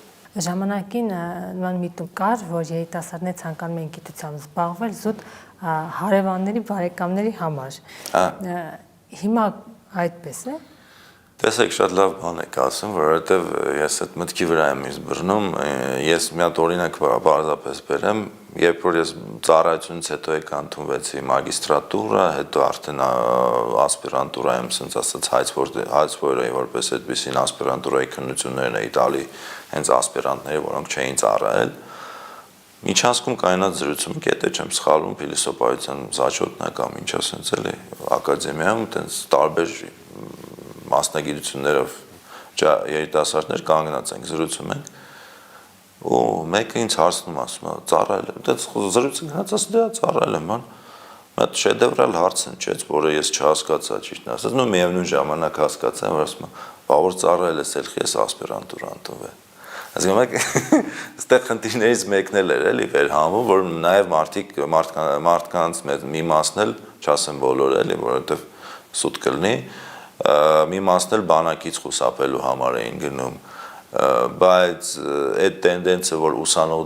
Ժամանակին նման միտում կար, որ երիտասարդները ցանկանում են գիտությամբ զբաղվել զուտ հարևանների, բարեկամների համար։ Հիմա այդպես է։ Տեսեք, շատ լավ բան եք ասում, որովհետև ես այդ մտքի վրա եմ ինձ բռնում, ես մի հատ օրինակ պարզապես բերեմ, երբ որ ես ծառայությունից հետո եկա ընդունվեցի մագիստրատուրա, հետո արդեն ասպիրանտուրայում ասենց ասած հայցվորեի որպես այդպեսին ասպիրանտուրայի քննություններն էի տալի հենց ասպիրանտները, որոնք չէին ծառայել։ Միջանցքում կայունած զրուցում կետը չեմ սխալվում փիլիսոփայության զաչոտնա կամ ինչ ասենց էլի ակադեմիայում տենց տարբեր մասնագիտություններով երիտասարդներ կանգնած ենք զրուցում ենք ու մեկը ինձ հարցնում ասում է ծառայել եմ դες զրույցը գնաց ասում դե ծառայել եմ բան մոտ շեդևրալ հարցն չէ որը ես չհասկացա ճիշտն ասած նո միևնույն ժամանակ հասկացա որ ասում բավոր ծառայել ես ելքի ես ասպիրանտուրա ընդունվել ասում եք այստեղ խնդիրներից մեկն էլ էր էլի վերհանվում որ նաև մարդկանց մի մասն էլ չասեմ բոլորը էլի որովհետև սուտ կլինի մի մասն էլ բանակից խուսափելու համար էին գնում բայց այդ տենդենսը, որ ուսանող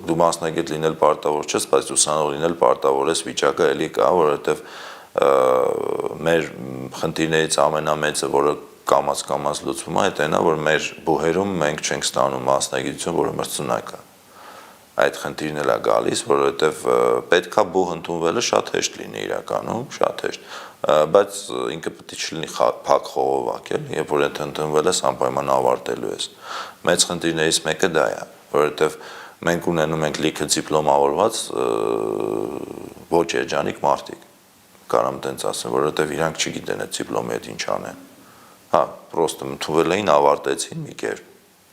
դու մասնագետ լինել պարտավոր չես, բայց ուսանող լինել պարտավոր ես, վիճակը էլի կա, որովհետև մեր խնդիրներից ամենամեծը, որը կամաց լուծվում է, այդ այնա, որ մեր բուհերում մենք չենք ստանում մասնագիտություն, որը մրցունակ է։ Այդ խնդիրն էլ է գալիս, որովհետև պետքա բուհ ընդունվելը շատ հեշտ լինի իրականում, շատ հեշտ, բայց ինքը պետք է չլինի փակ խողովակ, էլի, երբ որ այդ ընդունվել ես, անպայման ավարտելու ես։ Մեծ խնդիրներից մեկը դա է, որովհետև մենք ունենում ենք լիքը դիպլոմավորված ոչ երջանիկ մարդիկ, կարամ տենց ասեմ, որովհետև իրանք չգիտեն այդ դիպլոմի հետ ինչ անեն։ Հա, պրոստը ընդունվել էին, ավարտեցին մի կերպ,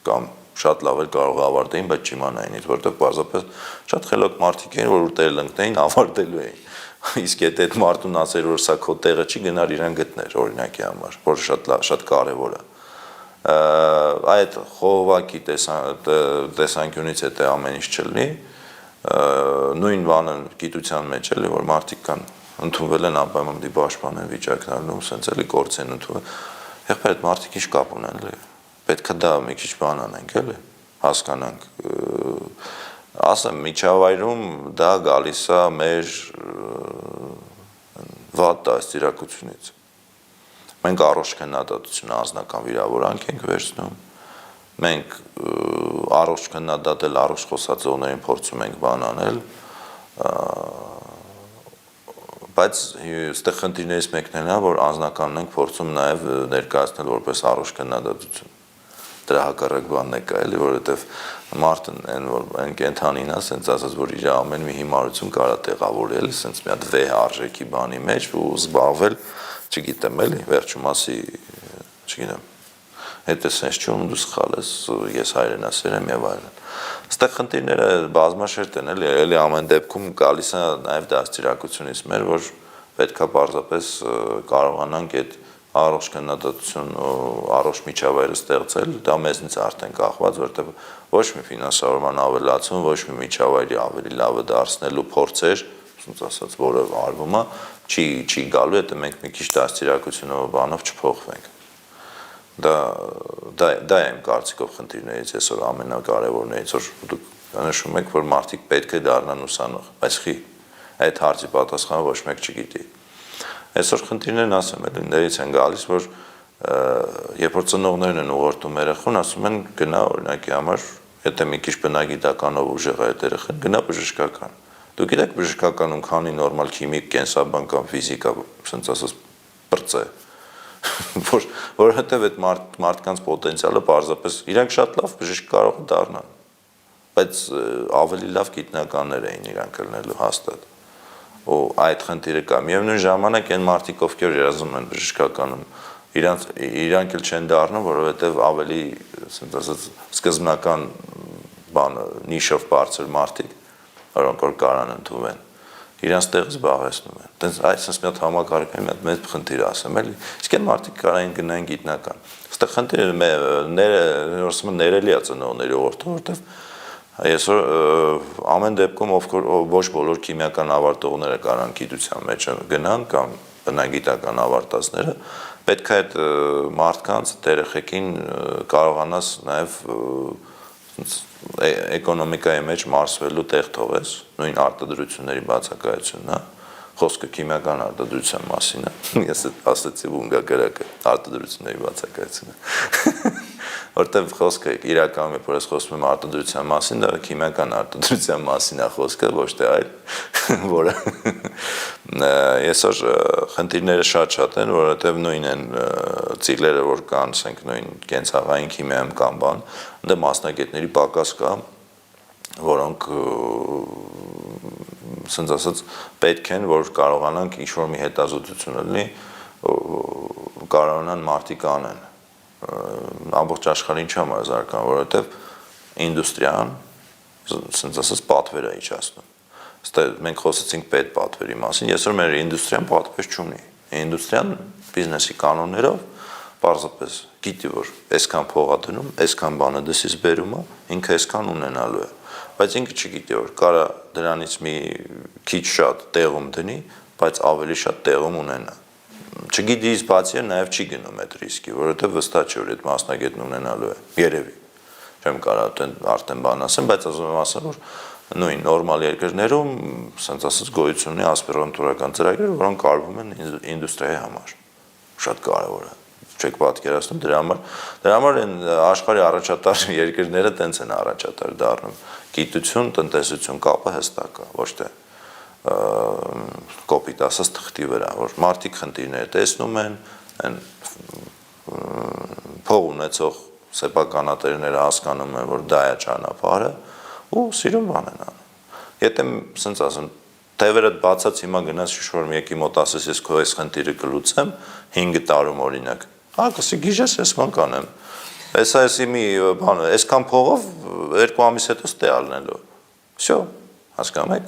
կամ շատ լավ էլ կարող ավարտեին, բայց չիմանային ինչ, որովհետև պարզապես շատ խելոք մարդիկ էին, որ ուտել ընկնեին, ավարտելու էին։ Իսկ այդ մարդուն ասեր, որ սա քո տեղը չի, գնար իրան գտներ, օրինակի համար, որը շատ կարևոր է։ Այդ խողովակի տեսանկյունից հետո ամեն ինչ չլինի, նույն բանը գիտության մեջ էլի, որ մարդիկ կան ընդունվել են անպայման դի պաշտպանեն վիճակներում, սենց էլի կորց են ընդունվել։ Եղբայր այդ մարդիկ ինչ կապ ունեն, էլի։ Պետք է դա մի քիչ բան անենք, էլի, հասկանանք։ Ասեմ, միջավայրում դա գալիս է մեր վատ դաստիարակությունից։ Մենք առողջ քննադատությունը անձնական վիրավորանք ենք վերցնում։ Մենք առողջ քննադատել առողջ խոսածողներին փորձում ենք բան անել, բայց այստեղ խնդիրներից մեկն է, որ անձնականն ենք փորձում նաև ներկայացնել որպես առողջ քննադատություն։ Դրա հակառակ բանն է կա, էլի, որովհետև մարդն այն կենթանին է, ասենց ասած, որ իր ամեն մի հիմարություն կարա տեղավորել, ասենց մի հատ վեհ արժեքի բանի մեջ ու զբաղվել, չգիտեմ, էլի, վերջում ասի, չգիտեմ, հետ է սենց չում, դու սխալ ես, ես հայրենասեր եմ եւ այլն։ Այստեղ խնդիրները բազմաշերտ են, էլի ամեն դեպքում գալիս է նաև դաստիարակությունից մեր, որ պետքա պարզապես կարողանանք այդ առողջ քննադատություն ու առողջ միջավայրը ստեղծել, դա մեզնից արդեն կախված, որտեղ ոչ մի ֆինանսավորման ավելացում, ոչ մի միջավայրի ավելի լավը դարձնելու փորձեր, ասած ասած, որը արվում է, չի գալու, եթե մենք մի քիչ դաստիարակությունով բանով չփոխվենք։ Դա է իմ կարծիքով խնդիրներից այսօր ամենակարևորներից, որ դուք նշում եք, որ մարդիկ պետք է դառնան ուսանող, բայց այդ հարցի պատասխանը ոչ մեկ չգիտի։ Այսօր խնդիրներն ասեմ, էլիներից են գալիս, որ երբ որ ծնողներն են ուղղորդում երեխուն, ասում են գնա օրինակի համար, եթե մի քիչ բնագիտականով ուժեղ է այդ երեխան, գնա բժշկական։ Դուք գիտեք բժշկականում քանի նորմալ քիմիկ, կենսաբան կամ ֆիզիկա, ասենց ասած, բրծ է, որովհետև այդ մարդկանց պոտենցիալը պարզապես իրանք շատ լավ բժիշկ կարող են դառնալ, բայց ավելի լավ գիտնականներ էին իրանք լինելու հաստատ։ Ու այդ խնդիրը կա։ Միևնույն ժամանակ այն մարդիկ, ովքեր երազում են բժշկականում, իրանք էլ չեն դառնում, որովհետև ավելի, ասենց ասած, սկզբնական բանը նիշով բարձր մարդիկ, որոնք որ կարան ընդունվեն, իրանց տեղ զբաղեցնում են։ Տենց այսպես մի հատ համակարգի մի հատ մեծ խնդիր ասեմ, էլի։ Իսկ այն մարդիկ կարային գնային գիտնական։ Այստեղ խնդիրը ներելի է ծնողների ուղղորդում, որովհետև այսօր ամեն դեպքում ոչ բոլոր քիմիական ավարտողները կարան գիտության մեջ գնան կամ բնագիտական ավարտածները, պետք է այդ մարդկանց երեխեքին կարողանաս նաև էկոնոմիկայի մեջ մարսվելու տեղ թողես, նույն արտադրությունների բացակայությունն է, խոսքը քիմիական արտադրության մասին է, ես ասացի բունգակերակը արտադրությունների բացակայությունը, որտեղ խոսքը իրականում երբ որ ես խոսում եմ արտադրության մասին, դա քիմիական արտադրության մասին է խոսքը, ոչ թե այլ, որը այսօր խնդիրները շատ են, որովհետև նույն են ծիլերը, որ կան, ասենք նույն կենցաղային քիմիայում կան բան, դա մասնագետների պակաս կա, որոնք ասենց ասած պետք են, որ կարողանանք ինչ-որ մի հետազոտություն լինի, կարողանան մարդիկ անեն։ Ամբողջ աշխարհին չի համազարգան, որովհետև ինդուստրիան, ասենց ասած, պատվեր է իջացնում։ Մենք խոսեցինք պետ պատվերի մասին, այսօր մեր ինդուստրիան պատվեր չունի։ Ինդուստրիան բիզնեսի կանոններով պարզապես գիտի, որ այսքան փող է դնում, այսքան բանը դսից բերում է, ինքը այսքան ունենալու է։ Բայց ինքը չգիտի, որ կարա դրանից մի քիչ շատ տեղում դնի, բայց ավելի շատ տեղում ունենա։ չգիտի բացի նաև չի գնում այդ ռիսկի, որովհետև վստահ չէ որ այդ մասնագետն ունենալու է, երևի, չեմ կարող արդեն բան ասեմ, բայց ասում եմ ասեմ, որ նույն նորմալ երկրներում, ասենց ասած գոյություն ունի ասպիրանտուրական ծրագրեր, որոնք կարվում են ինդուստրիայի համար, շատ կարևոր է, չեք պատկերացնում դրա համար են աշխարհի առաջատար երկրները տենց են առաջատար դառնում, գիտություն, տնտեսություն կապը հստակ է, ոչ թե կոպիտ ասած թղթի վրա, որ մարդիկ խնդիրներ տեսնում են, այն փող ունեցող սեփականատերերը հասկանում են, որ դա է ճանապարհը ու սիրուն բան են անում։ Եթե ասենց ասեմ, թևերդ բացած հիմա գնաս շուշոր մեկի մոտ ասես ես քո այս խնդիրը կլուծեմ 5 տարում օրինակ։ Կսի գիժես ես ման կանեմ։ Էսի մի բան, այսքան փողով 2 ամիս հետո ստե ալնելու։ Всё, հասկանում եք։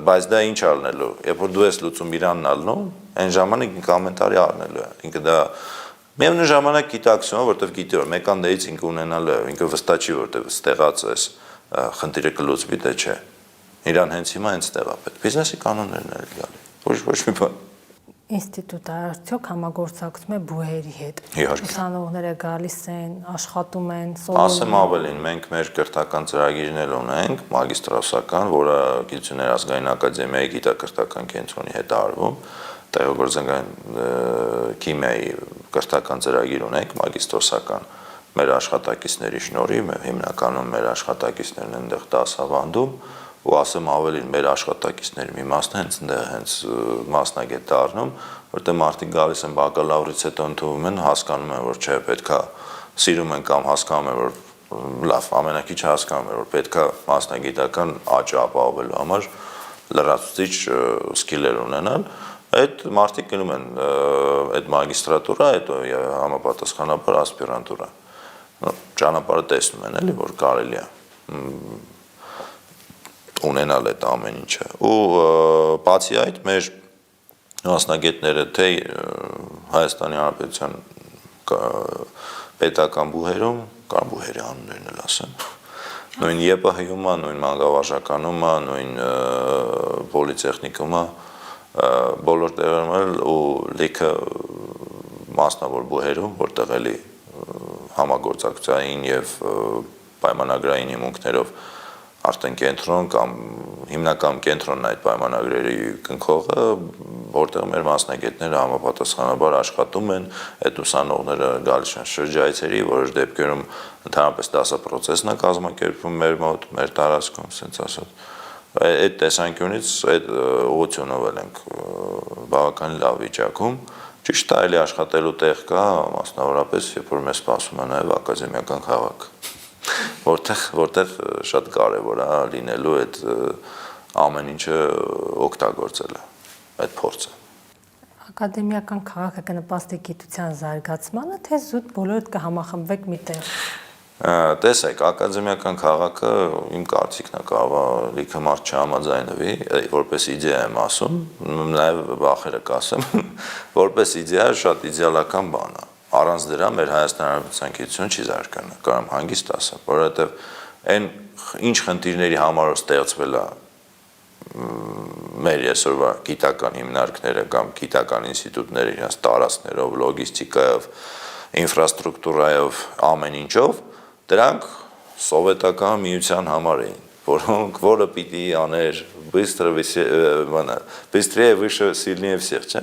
Բայց դա ինչ ալնելու։ Երբ որ դու ես լուծում իրանն ալնում, այն ժամանակ կոմենտարի առնելու է։ Ինքը դա միևնույն ժամանակ գիտակցում, որտեվ գիտի որ մեկան դեից ինքը ունենալու է, ինքը վստահ չի որտեվ ստեղած էս խնդիրը կլուծվի թե չէ։ Իրան հենց հիմա հենց ստեղա պետք։ Բիզնեսի կանոններն են գալի։ Ոչ մի բան։ Ինստիտուտը արդյոք համագործակցում է բուհերի հետ։ Իհարկե։ Ուսանողները գալիս են, աշխատում են, Ասեմ ավելին, մենք մեր կրթական ծրագիրներ ունենք, մագիստրոսական, որը Գիտությունների ազգային ակադեմիայի գիտակրթական կենտրոնի հետ արվում, տեղագործական քիմիայի կրթական ծրագիր ունենք, մագիստրոսական մեր աշխատակիցների շնորհիվ, հիմնականում մեր աշխատակիցներն են այնտեղ դասավանդում, ու ասեմ ավելին, մեր աշխատակիցների մի մասն հենց մասնագետ դառնում, որտեղ մարդիկ գալիս են բակալավրից հետո ընդունվում են, հասկանում են, որ չէ, պետքա սիրում են կամ հասկանում են, որ լավ, ամենակիչը հասկանում են, որ պետքա մասնագիտական աճ ապահովելու համար լրացուցիչ սկիլեր ունենալ, այդ մարդիկ գնում են այդ մագիստրատուրա, հետո համապատասխանաբար ասպիրանտուրա։ Ճանապարհը տեսնում են, էլի, որ կարելի է ունենալ այդ ամեն ինչը։ Ու բացի այդ մեր մասնագետները թե Հայաստանի Հանրապետության պետական բուհերում, կամ բուհերի անուններն էլ ասեմ, նույն ԵՊՀ-ում, նույն մանկավարժականում, նույն պոլիտեխնիկում, բոլոր տեղերում էլ ու լիքը մասնավոր բուհերում, որտեղ էլի համագործակցային եւ պայմանագրային հիմունքներով արդեն կենտրոն կամ հիմնական կենտրոնն այդ պայմանագրերի կնքողը, որտեղ մեր մասնագետները համապատասխանաբար աշխատում են, այդ ուսանողները գալիս են շրջայցերի, որոշ դեպքերում ընդհանրապես դասապրոցեսն է կազմակերպվում մեր մոտ, մեր տարածքում, ասենց ասած։ Այդ տեսանկյունից այդ ուղղությունով ենք բավականին լավ վիճակում։ Ճիշտ է, էլի աշխատելու տեղ կա, մասնավորապես, երբ որ մեզ սպասում է նաև ակադեմիական քաղաք, որտեղ շատ կարևոր է լինելու այդ ամեն ինչը օգտագործելը, այդ փորձը։ Ակադեմիական քաղաքը կնպաստի գիտության զարգացմանը, թե զուտ բոլորդ կհամախմբվեք միտեղ։ Տեսեք, ակադեմիական քաղաքը իմ կարծիքն է, կարող լիքը մարդ չհամաձայնվի, որպես իդեա եմ ասում, նաև վախերը կասեմ, որպես իդեա շատ իդեալական բան է։ Առանց դրա մեր Հայաստանի Հանրապետության գիտությունը չի զարգանա, կարամ հանգիստ ասեմ, որովհետև այն ինչ խնդիրների համար ստեղծվել է մեր այսօրվա գիտական հիմնարկները կամ գիտական ինստիտուտները իրենց տարածքներով, լոգիստիկայով, ինֆրաստրուկտուրայով, ամեն ինչով, դրանք սովետական միության համար էին, որը պիտի աներ быстрее, выше, сильнее всех, չէ՞։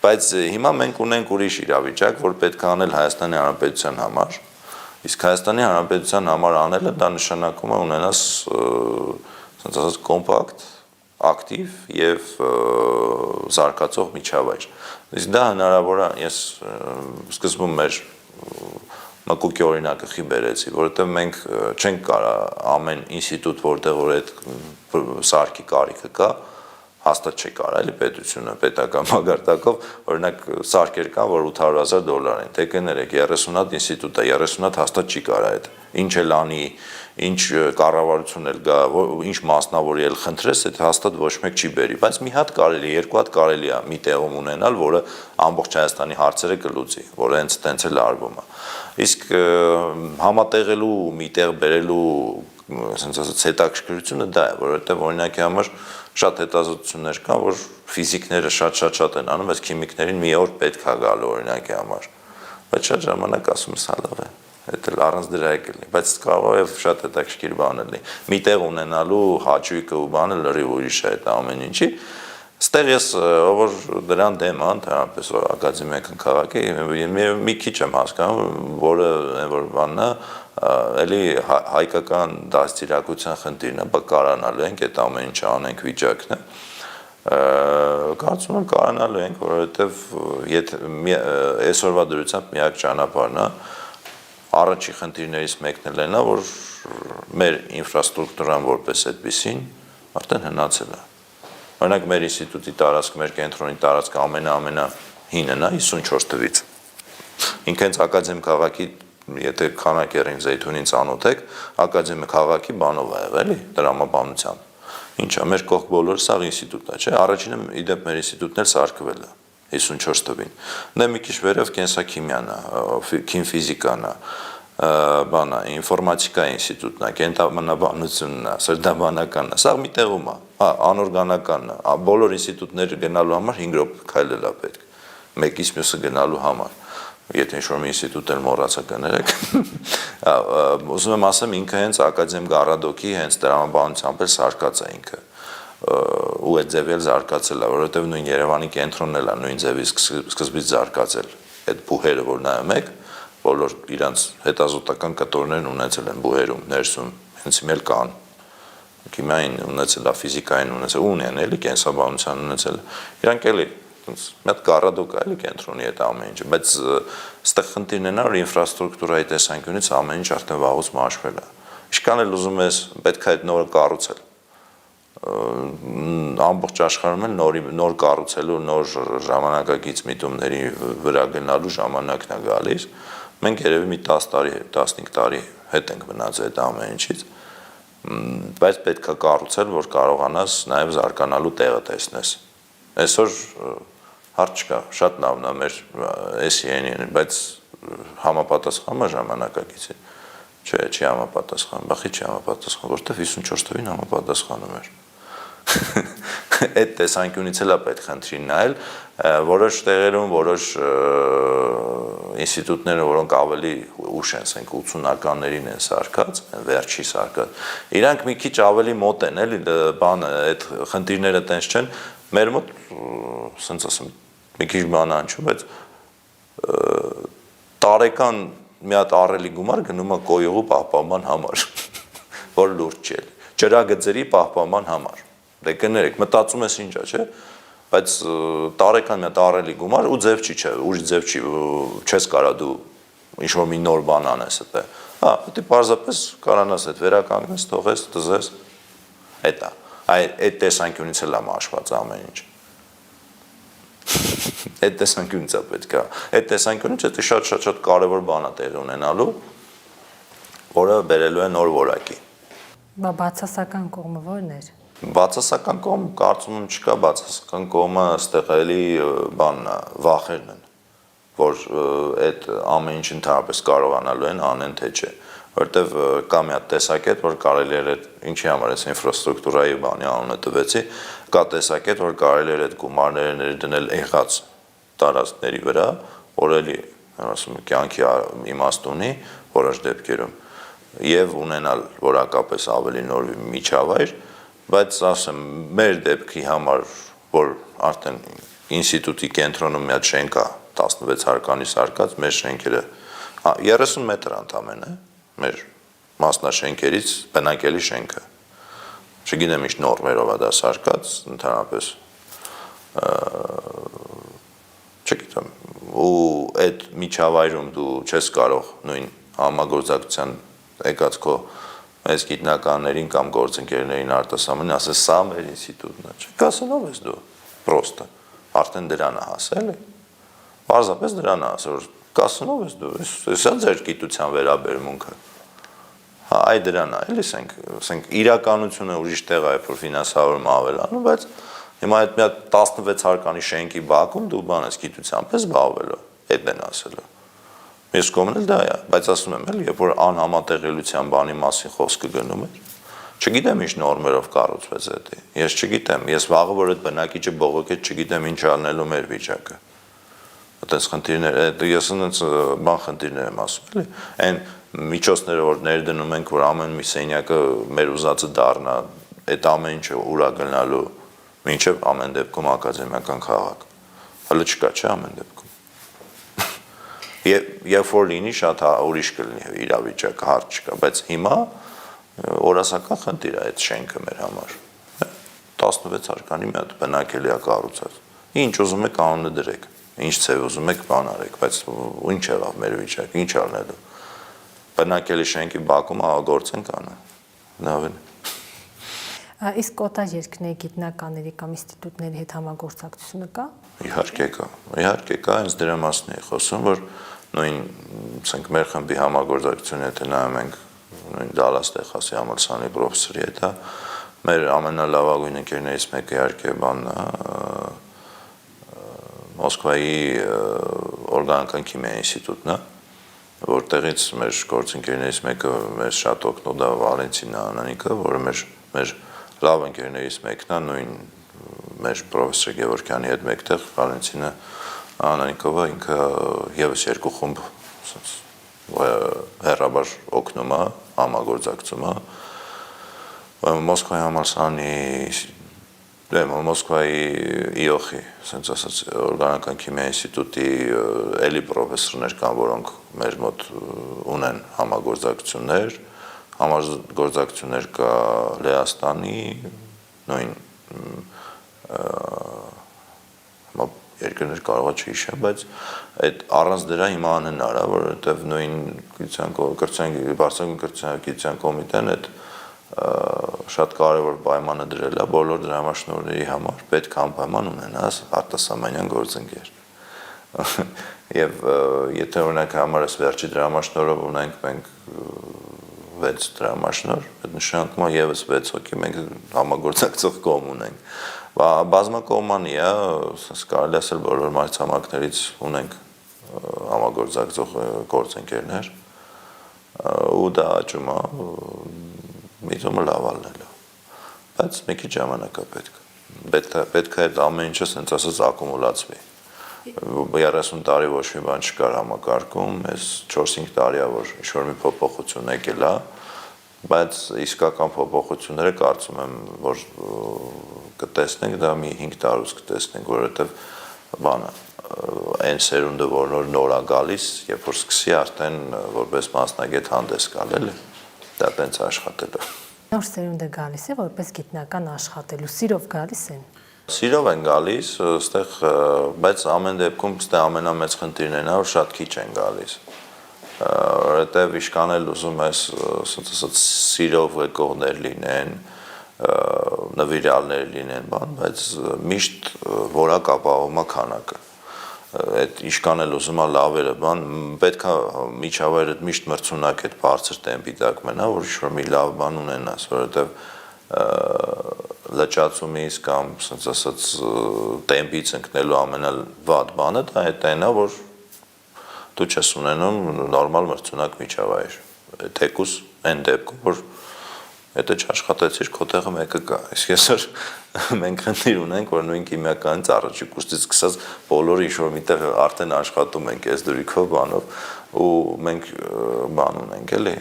Բայց հիմա մենք ունենք ուրիշ իրավիճակ, որ պետք է անել Հայաստանի Հանրապետության համար, իսկ Հայաստանի Հանրապետության համար անելը դա նշանակում է ունենաս, ասենց ասած, կոմպակտ, ակտիվ եւ զարգացող միջավայր։ Իսկ դա հնարավոր է, ես սկզբում մեր մկուկի օրինակը խի բերեցի, որովհետև մենք չենք կարող ամեն ինստիտուտ, որտեղ որ այդ սարքի կարիքը կա, հաստատ չի կարող, էլի պետությունը պետական մագարտակով, օրինակ սարքեր կան, որ $800,000 են, թե կներեք 30 հատ ինստիտուտ է, 30 հատ հաստատ չի կարող այդ, ինչ էլ անի, ինչ կառավարություն էլ գա, ինչ մասնավորի էլ խնդրես, այդ հաստատ ոչ մեկ չի բերի, բայց մի հատ կարելի, երկու հատ կարելի է մի տեղում ունենալ, որը ամբողջ Հայաստանի հարցերը կլուծի, որը հենց տենց էլ արվում է։ Իսկ համատեղելու, մի տեղ բերելու, ասենց ասած, հետաքրքրությունը դա է, որովհետև օրինակի համար շատ հետազոտություններ կան, որ ֆիզիկները շատ են անում, բայց քիմիկներին մի օր պետք է գալու օրինակի համար։ Բայց շատ ժամանակ ասում ես լավ է, դա առանց դրա եկել, բայց կարող է շատ հետաքրքիր բան լինի։ Միտեղ ունենալու հաճույքը ու բանը լրիվ ուրիշ է այդ ամեն ինչի։ Ստեղ ես որ դրան դեմ եմ, ընդհանրապես ակադեմիական քաղաքի, մի քիչ եմ հասկանում, որը որ բանն է, էլի հայկական դաստիարակության խնդիրն է, բկարանալու ենք այդ ամեն ինչը անենք վիճակն է։ Կարծում եմ կարանալու ենք, որովհետև այսօրվա դրությամբ միակ ճանապարհն է, առաջի խնդիրներից մեկն էլ է, որ մեր ինֆրաստրուկտուրան որպես այդպեսին արդեն հնացել է։ Օրինակ մեր ինստիտուտի տարածքը, մեր կենտրոնի տարածքը ամենա հինն է 54 թվից։ Ինքնից ակադեմ քաղաքի, եթե Քանաքեռին Զեյթունին ծանոթ եք, ակադեմիա քաղաքի բանով ա եղել, էլի, դրամաբանությամբ։ Ինչա, մեր կողք բոլորը սա ինստիտուտ է, չէ՞։ Առաջինը իդեպ մեր ինստիտուտն էլ սարքվել է 54 թվին։ Դա մի քիչ վերև կենսաքիմիան է, քիմֆիզիկան է, բանա, ինֆորմատիկա ինստիտուտն է, կենտաբանությունն է, սրտաբանականն է, սա մի տեղում է, անօրգանականն է, բոլոր ինստիտուտները գնալու համար 5 րոպե քայլել է պետք, մեկից մյուսը գնալու համար, եթե ինչ-որ մի ինստիտուտ էլ մոռացա կներեք, ուզում եմ ասեմ ինքը հենց ակադեմ Գարադոկի հենց դրամաբանությամբ էլ սարկած է ինքը, ու այդ ձևի էլ զարգացել է, որովհետև նույն Երևանի կենտրոնն էլ է նույն ձևի սկզբից զարգացել, այդ բուհերը որ նայում եք, բոլոր իրանց հետազոտական կտորներն ունեցել են բուհերում, ներսում, հենց հիմա էլ կան, քիմիային ունեցել է, ֆիզիկային ունեցել, ունեն էլի կենսաբանության ունեցել, իրանք էլի մի հատ Գարադոկ է էլի կենտրոնի այդ ամեն ինչը, բայց այստեղ խնդիրն է, որ ինֆրաստրուկտուրայի տեսանկյունից ամեն ինչ արդեն վաղուց մաշվել է, ինչքան էլ ուզում ես պետք է այդ նորը կառուցել, ամբողջ աշխարհում էլ նոր կառուցելու, նոր ժամանակակից միտումների վրա գնալու ժամանակն է գալիս, մենք երևի մի 10 տարի, 15 տարի հետ ենք մնացել այդ ամեն ինչից, բայց պետք է կառուցել, որ կարողանաս նաև զարգանալու տեղը տեսնես։ Այսօր հարց չկա, շատ լավն է մեր SEN-ին, բայց համապատասխանում է ժամանակակիցին։ Չէ, չի համապատասխանում, բախի չի համապատասխանում, որտեվ 54 թվին համապատասխանում էր։ Այդ տեսանկյունից էլ է պետք խնդրին նայել, որոշ տեղերում, որոշ ինստիտուտները, որոնք ավելի ուշ են, ասենք 80-ականներին են սարքած, վերջի սարքած, իրանք մի քիչ ավելի մոտ են, էլի բանը, այդ խնդիրները տենց չեն, մեր մոտ, ասենց ասեմ, մի քիչ բանանչում, բայց տարեկան մի հատ առելի գումար գնում է կոյուղու պահպանման համար, որ լուրջ չէ, ջրագծերի պահպանման համար, դե կներեք, մտածում ես ինչա, չէ, բայց տարեկան մի հատ առելի գումար ու ձև չի, չէ, ուրիշ ձև չի, չես կարա դու ինչ-որ մի նոր բան անես այդտեղ, պետք է պարզապես կարանաս այդ վերականգնես, թողես, դզես, էդ է, այդ տեսանկյունից էլ է մաշված ամեն ինչ, այդ տեսանկյունից է պետք է, այդ տեսանկյունից այդ շատ կարևոր բան է տեղի ունենալու, որը բերելու է նոր որակի։ Բացասական կողմը ո՞րն էր։ Բացասական կողմ կարծում եմ չկա, բացասական կողմը այստեղ էլի բանն է, վախերն են, որ այդ ամեն ինչ ընդհանրապես կարողանալու են անեն թե չէ, որտեվ կա մի հատ տեսակետ, որ կարելի է ինչի համար էս ինֆրաստրուկտուրայի բանի անունը տվեցի, կա տեսակետ, որ կարելի է այդ գումարները դնել եղած տարածքների վրա, որ էլի ասում եմ կյանքի իմաստ ունի որոշ դեպքերում եւ ունենալ որակապես ավելի նոր միջավայր, բայց ասեմ մեր դեպքի համար, որ արդեն ինստիտուտի կենտրոնում մի հատ շենք է 16 հարկանի սարկած, մեր շենքերը 30 մետր ընդամենը մեր մասնաշենքերից բնակելի շենքը, չգիտեմ ինչ նորմերով է դա սարկած, ընդհանրապես չգիտեմ, ու այդ միջավայրում դու չես կարող նույն համագործակցության եկած քո այս գիտնականներին կամ գործընկերներին արտասահմանին ասես սա մեր ինստիտուտն է, չկասելով ես դու, պրոստը, արդեն դրան է հասել, պարզապես դրան է հասել, որ կասնով ես դու, սա ձեր գիտության վերաբերմունքը, այ դրան է, էլի ասենք իրականությունը ուրիշ տեղ է, որ ֆինանսավորումը ավելանում, բայց հիմա այդ մի հատ 16 հարկանի շենքի բակում դու բան ես գիտությամբ ես զբաղվելու, այդ են ասելու։ Մյուս կողմն էլ դա է, բայց ասում եմ էլ, երբ որ անհամատեղելիության բանի մասին խոսքը գնում էր, Չգիտեմ ինչ նորմերով կառուցվեց դա։ Ես չգիտեմ, ես վաղը որ այդ բնակիչը բողոքեց, չգիտեմ ինչ անելու մեր վիճակը։ Այդպես խնդիրներ, ես այնց բան խնդիրներ եմ ասում, էլի։ Այն միջոցները որ ներդնում ենք, որ ամեն մի սենյակը մեր ուզածը դառնա, այդ ամեն ինչը ուրա գնալու, մինչև ամեն դեպքում ակադեմիական քաղաք։ Հələ չկա, չէ՞ ամեն դեպքում։ Երբ որ լինի շատ ուրիշ կլինի իրավիճակը, հարց չկա, բայց հիմա օրասական խնդիր է այդ շենքը մեր համար։ 16 հարկանի մի հատ բնակելի է կառուցած։ Ինչ ուզում եք անունը դրեք, ինչ ցև ուզում եք բան արեք, բայց ինչ եղավ մեր վիճակը, ինչ արնելու։ Բնակելի շենքի բակում գործենք անը։ Լավ է։ Իսկ օտար երկրների գիտնականների կամ ինստիտուտների հետ համագործակցությունը կա։ Իհարկե կա, հենց դրա մասն է խոսում, որ նույն, ասենք, մեր խմբի համագործակցությունը, եթե նայում ենք նույն Դալլաս Տեխասի համալսարանի պրոֆեսորի հետ, մեր ամենալավագույն ընկերներից մեկը իհարկե բանն է, Մոսկվայի օրգանական քիմիայի ինստիտուտն է, որտեղից մեր գործընկերներից մեկը մեզ շատ օգնող դա Վալենտինա Անանիկը, որը մեր լավ ընկերներից մեկն է, նույն մեր պրոֆեսոր Գևորգյանի հետ մեկտեղ Վալենտինա Անանիկովը ինքը եւս երկու խումբ հեռաբար օգնում է, համագործակցում է Մոսկվայի համալսարանի Մոսկվայի ԻՕԽ-ի, ասենց ասած, օրգանական քիմիայի ինստիտուտի էլի պրոֆեսորներ կան, որոնք մեր մոտ ունեն համագործակցություններ կա Լեհաստանի, նույն երկրներ կարող է չհիշեմ, բայց այդ առանց դրա հիմա անհնար է, որովհետև նույն բարձրագույն կրթության կոմիտեն այդ շատ կարևոր պայմանը դրել է բոլոր դրամաշնորհների համար պետք է անպայման ունենաս արտասահմանյան գործընկեր։ Եվ եթե օրինակ համարս վերջի դրամաշնորհով ունենք մենք 6 դրամաշնորհ, այդ նշանակում է եւս 6 հոգի մենք համագործակցող կողմ ունենք։ Բազմակողմանի է, կարելի ասել բոլոր մայրցամաքներից ունենք համագործակցող գործընկերներ ու դա աճում է միտումը լավ ալնելու, բայց մի քիչ ժամանակ է պետք է այդ ամեն ինչը ասենց ասած ակումուլացվի։ 30 տարի ոչ մի բան չկար համակարգում, այս 4-5 տարի է որ ինչ-որ մի փոփոխություն եկել է, բայց իսկական փոփոխությունները կարծում եմ որ կտեսնենք դա մի 5 տարուց կտեսնենք, որովհետև բանը այն սերունդը որ նոր է գալիս, երբ որ սկսի արդեն որպես մասնագետ հանդես գալ, էլի դա տենց աշխատելու։ Նոր սերունդը գալիս է որպես գիտնական աշխատելու, սիրով գալիս են։ Սիրով են գալիս, այստեղ, բայց ամեն դեպքում այստեղ ամենամեծ խնդիրն է, որ շատ քիչ են գալիս։ Որովհետև իշքան էլ ուզում ես, ասած սիրով եկողներ լինեն, նվիրյալներ լինեն, բան, բայց միշտ որակ ապահովում է քանակը։ Այդ իշքան էլ ուզում է լավերը, բան, պետք է միջավայրը միշտ մրցունակ այդ բարձր տեմպի տակ մնա, որ ինչ-որ մի լավ բան ունենաս, որովհետև լճացումից կամ ասենց ասած տեմպից ընկնելու ամենավատ բանը դա այն է, որ դու չես ունենում նորմալ մրցունակ միջավայր։ Թեկուս այն դեպքում, որ եթե չաշխատեցիր, քո տեղը մեկը կա։ Իսկ այսօր մենք խնդիր ունենք, որ նույն քիմիականից առաջի կուրսից սկսած բոլորը ինչ-որ միտեղ արդեն աշխատում ենք այս դրիքով բանով ու մենք բան ունենք, էլի,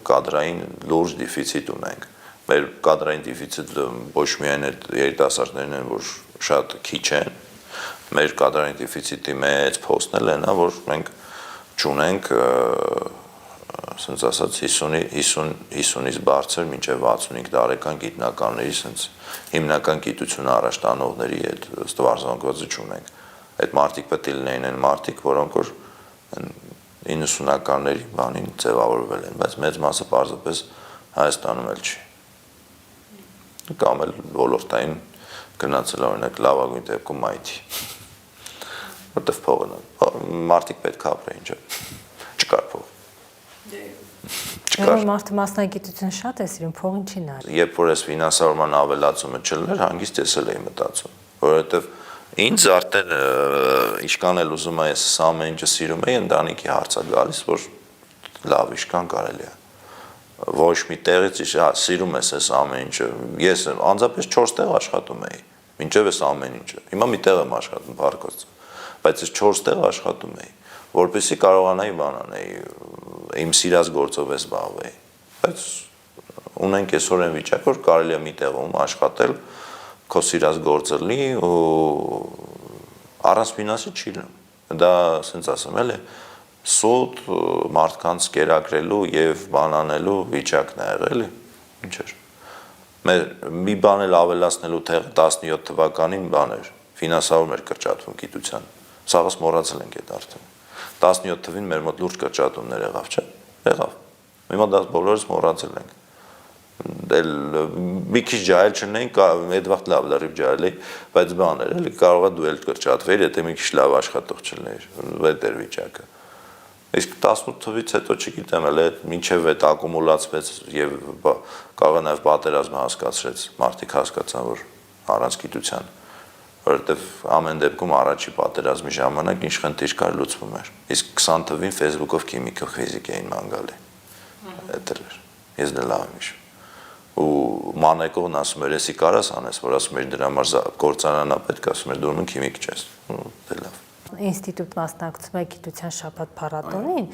կադրային լուրջ դեֆիցիտ ունենք։ Մեր կադրային դեֆիցիտը ոչ միայն այդ երիտասարդներն են, որ շատ քիչ են, մեր կադրային դեֆիցիտի մեծ փոստն էլ է, որ մենք չունենք ասենց ասած 50-ից բարձր մինչև 65 տարեկան գիտնականների ասենց հիմնական գիտությունը առաջ տանողների այդ ստվարզանգվածը չունենք։ Այդ մարդիկ պետք է լինեն այն մարդիկ, որոնք որ 90-ականների բանին ձևավորվել են, բայց մեծ մասը պարզապես Հայաստանում էլ չի։ Կամ էլ ոլորտային գնացել օրինակ լավագույն դեպքում IT։ Որտեվ փողն մարդիկ պետք է ապրեն, չէ՞։ Չկար փող։ Չկար։ Մարդը մասնագիտություն շատ է սիրում, փողին չի նայում։ Երբ որ այս ֆինանսավորման ավելացումը չլներ, հանգիստ ես էլ էի մտածում, որովհետև ինձ արդեն իշքան էլ ուզում եմ ես ամեն ինչը սիրում եմ, ընտանիքի հարց է գալիս, որ լավ իշքան կարելի է։ ոչ մի տեղից սիրում ես այս ամեն ինչը։ Ես անձապես 4 տեղ աշխատում էի, մինչև այս ամեն ինչը։ Հիմա մի տեղ եմ աշխատում Փարքոց, բայց այս 4 տեղ աշխատում էի, որպեսզի կարողանայի բան անեի, իմ սիրած գործով ես զբաղվեի։ Բայց ունենք այսօր այն վիճակ, որ կարելի է մի տեղում աշխատել, քո սիրած գործը լինի ու առանց ֆինանսի չի լինում։ Դա ասենց ասեմ, էլի սուտ մարդկանց կերակրելու եւ բանանելու վիճակն է եղել, ինչ էր։ Մեր մի բան էլ ավելացնելու թեղը 17 թվականին բան էր, ֆինանսավոր մեր կրճատվում գիտության։ Սաղս մոռացել ենք այդ արդեն։ 17 թվին մեր մոտ լուրջ կրճատումներ եղավ, չէ՞։ Եղավ։ Հիմա դա բոլորս մոռացել ենք։ Դել մի քիչ ջահել չնենք, այդ վաղ լավ լրիվ ջահել էի, բայց բան էր, էլի կարող է դու էլ կրճատվեիր, եթե մի քիչ լավ աշխատող չլիներ, այդ էր վիճակը։ Իսկ 18 թվից հետո չգիտեմ, էլ մինչև այդ ակումուլացվեց եւ կարող է նաեւ պատերազմը հասկացրեց, մարդիկ հասկացան, որ առանց գիտության, որովհետեւ ամեն դեպքում առաջի պատերազմի ժամանակ ինչ խնդիր կար լուծվում էր։ Իսկ 20 թվին Facebook-ով քիմիկա ֆիզիկա էին ման գալի։ Այդ էր։ Ես դա լավ եմ հիշում։ Ու մանեկողն ասում էր, «Էսի կարաս անես», որ ասում էր դրա համար գործարանա պետք, ասում էր դու ուրեմն քիմիկ չես։ Դե լավ։ Ինստիտուտ մասնակցում է գիտության շաբաթ փառատոնին,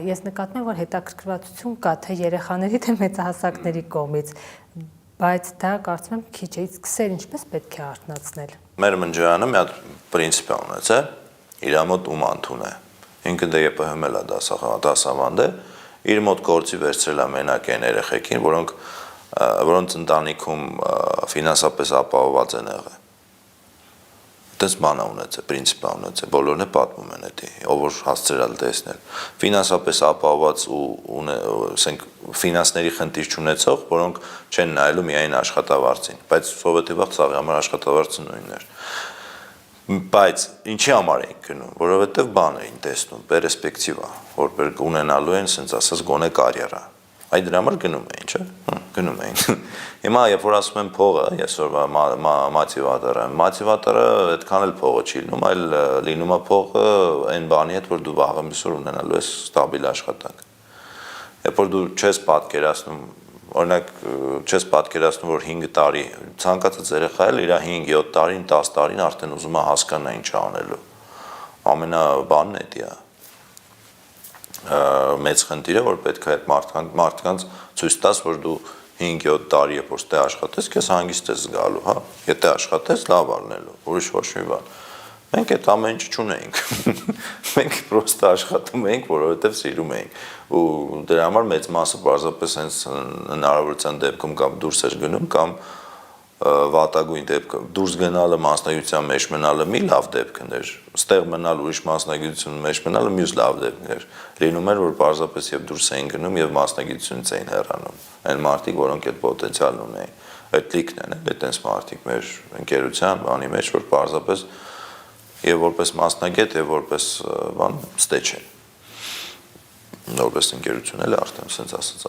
ես նկատում եմ, որ հետաքրքրվածություն կա թե երեխաների թե մեծահասակների կողմից, բայց դա կարծում եմ քիչ է սկսել, ինչպես պետք է արթնացնել։ Մեր մնջարանը մի հատ պրինցիպ է ունեցել, իր մոտ ում անթուն է։ Ինքը դե ԵՊՀՄ-ն է դասավանդ է, իր մոտ գործի վերցրել է մենակ այն երեխեքին, որոնց ընտանիքում ֆինանսապես ապահովված են եղել։ Դες բան ունեցել, պրինցիպ ունեցել, բոլորն է պատմում են դա, ով որ հասցրել տեսնել։ Ֆինանսապես ապահովված ու ասենք ֆինանսների խնդիր չունեցող, որոնք չեն նայելու միայն աշխատավարձին, բայց սովետի վաղ ցավի համար աշխատավարձը նույնն էր։ Բայց ինչի համար էին գնում, որովհետև բան էին տեսնում, պերսպեկտիվա, որ ունենալու են, ասենց ասած, գոնե կարիերա։ Այդ դրա համար գնում էին, չէ՞։ Գնում էին։ Հիմա երբ որ ասում եմ փողը, այսօրվա մոտիվատորը այդքան էլ փողը չի լինում, այլ լինում է փողը այն բանի հետ, որ դու վաղը միսօր ունենալու ես ստաբիլ աշխատանք։ Երբ որ դու չես պատկերացնում, օրինակ չես պատկերացնում, որ 5 տարի ցանկացած երեխա էլ իր 5-7 տարին, 10 տարին արդեն ուզում է հասկանա ինչ անելու։ Ամենաբանն է դա։ Մեծ խնդիրը, որ պետք է այդ մարդկանց ցույց տաս, որ դու 5-7 տարի երբ որ ստե աշխատես, քեզ հանգիստ ես զգալու, հա։ Եթե աշխատես, լավ առնելու, ուրիշ ոչ մի բան։ Մենք այդ ամեն ինչ չունենք։ Մենք պրոստը աշխատում ենք, որովհետև սիրում ենք։ Ու դրա համար մեծ մասը պարզապես հենց հնարավորության դեպքում կամ դուրս էր գնում, կամ վատագույն դեպքում դուրս գնալը մասնագիտության մեջ մնալը մի լավ դեպքն էր, ստեղ մնալ ուրիշ մասնագիտություն մեջ մնալը մյուս լավ դեպքն էր։ Լինում էր, որ պարզապես եւ դուրս էին գնում եւ մասնագիտությունից էին հեռանում։ Այն մարդիկ, որոնք այդ պոտենցիալն ունեին, այդ լիքն են, այդտենց մարդիկ մեր ընկերության բանի մեջ, որ պարզապես եւ որպես մասնագետ եւ որպես բան ստեչ են։ Որպես ընկերություն էլ արդեն ասենց ասած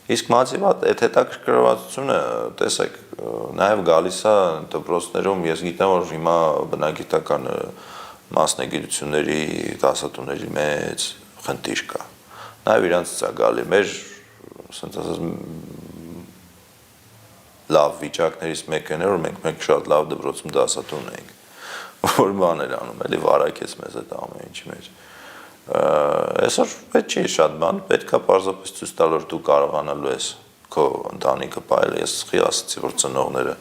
իսկ մոտիվատ այդ հետաքրքրվածությունը տեսեք նաև գալիս է դպրոցներում ես գիտեմ որ հիմա բնագիտական մասնագիտությունների դասատուների մեծ խնդիր կա նաև իրանց ցա գալի մեր ասենց ասած լավ վիճակներից մեկն է որ մենք շատ լավ դպրոցում դասատու ունենք որ բաներ անում էլի վարակեց մեզ այդ ամեն ինչի մեջ Այսօր պետք չի շատ բան, պետք է պարզապես ցույց տալ, որ դու կարողանալու ես քո ընտանիքը պահել, ես խի ասացի, որ ծնողները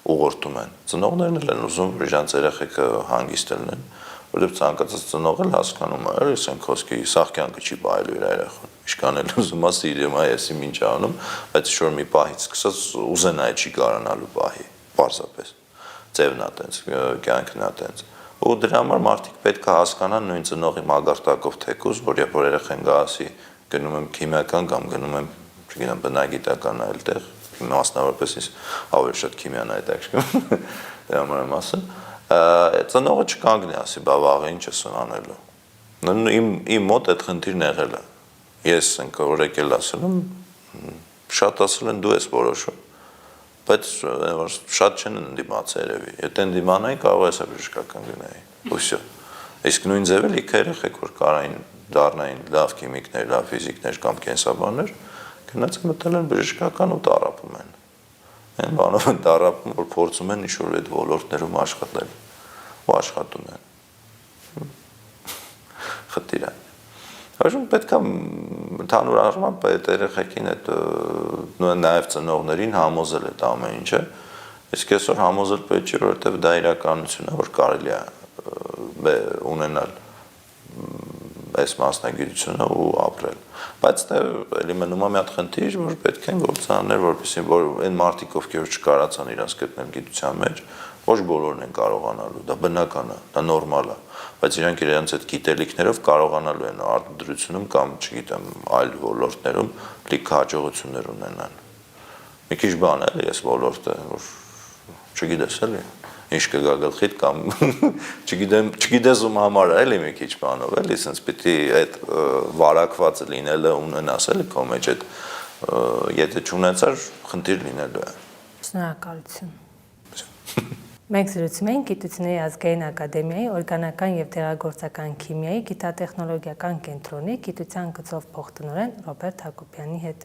ուղղորդում են։ Ծնողներն էլ են ուզում, որ իրանց երեխեքը հանգիստ լինեն, որովհետև ցանկացած ծնող էլ հասկանում է, էլի ասենք խոսքի սաղ կյանքը չի պահելու իր երեխան։ Ինչքան էլ ուզում է սիրում է, եսի ինչ անում, բայց շուտ մի պահից սկսած ուզենա է չի կարողանալու պահի, պարզապես։ Ձևն է տենց, կյանքն է տենց։ Ու դրա համար մարդիկ պետք է հասկանան նույն ծնողի մագարտակով թեկուզ, որ երբ որ երեխան գա ասի գնում եմ քիմիական կամ գնում եմ, չգիտեմ, բնագիտական այլ տեղ, մասնավորապես ես ավելի շատ քիմիան այդ ակշկում, դրա համար եմ ասում, ծնողը չկանգնի ասի, բա վաղը ինչ ես անելու։ Իմ մոտ այդ խնդիրն եղել է։ Ես որ եկել ասել եմ, շատ ասել են դու ես որոշում։ Բայց շատ չեն ընդդիմաց երևի։ Եթե ընդդիմանայի կարող ես բժշկական գնայի։ Ու վсё։ Իսկ նույն ձևը լիքը երեխեք որ կարային դառնային լավ քիմիկներ, լավ ֆիզիկներ կամ կենսաբաններ, գնաց մտել են բժշկական ու տառապում են։ Այն բանով են տառապում, որ փորձում են ինչ-որ այդ ոլորտներում աշխատել ու աշխատում են։ Խտիր է։ Այժմ պետք է ընդհանուր առմամբ այդ երեխեքին այդ նաև ծնողներին համոզել այդ ամեն ինչը։ Իսկ այսօր համոզել պետք չէ, որովհետև դա իրականություն է, որ կարելի է ունենալ այս մասնագիտությունը ու ապրել։ Բայց դա էլի մնում է մի հատ խնդիր, որ պետք են գործարաններ, որպեսզի որ այն մարդիկ, ովքեր չկարողացան իրենց գտնել գիտության մեջ, ոչ բոլորն են կարողանալու, դա բնական է, դա նորմալ է, բայց իրանք իրենց այդ գիտելիքներով կարողանալու են արտադրությունում կամ, չգիտեմ, այլ ոլորտներում լիք հաջողություններ ունենան։ Մի քիչ բան է, ես ոլորտը, որ չգիտես էլի, ինչ կգա գլխիդ կամ չգիտես ում համար է, էլի մի քիչ բանով, էլի, սենց պիտի այդ վարակված լինելը ունենաս, էլի քո մեջ այդ եթե չունեցար, խնդիր լինելու է։ Շնորհակալություն։ Մենք զրուցում ենք Գիտությունների ազգային ակադեմիայի օրգանական եւ դեղագործական քիմիայի գիտատեխնոլոգիական կենտրոնի գիտության գծով փոխտնօրեն Ռոբերտ Հակոբյանի հետ։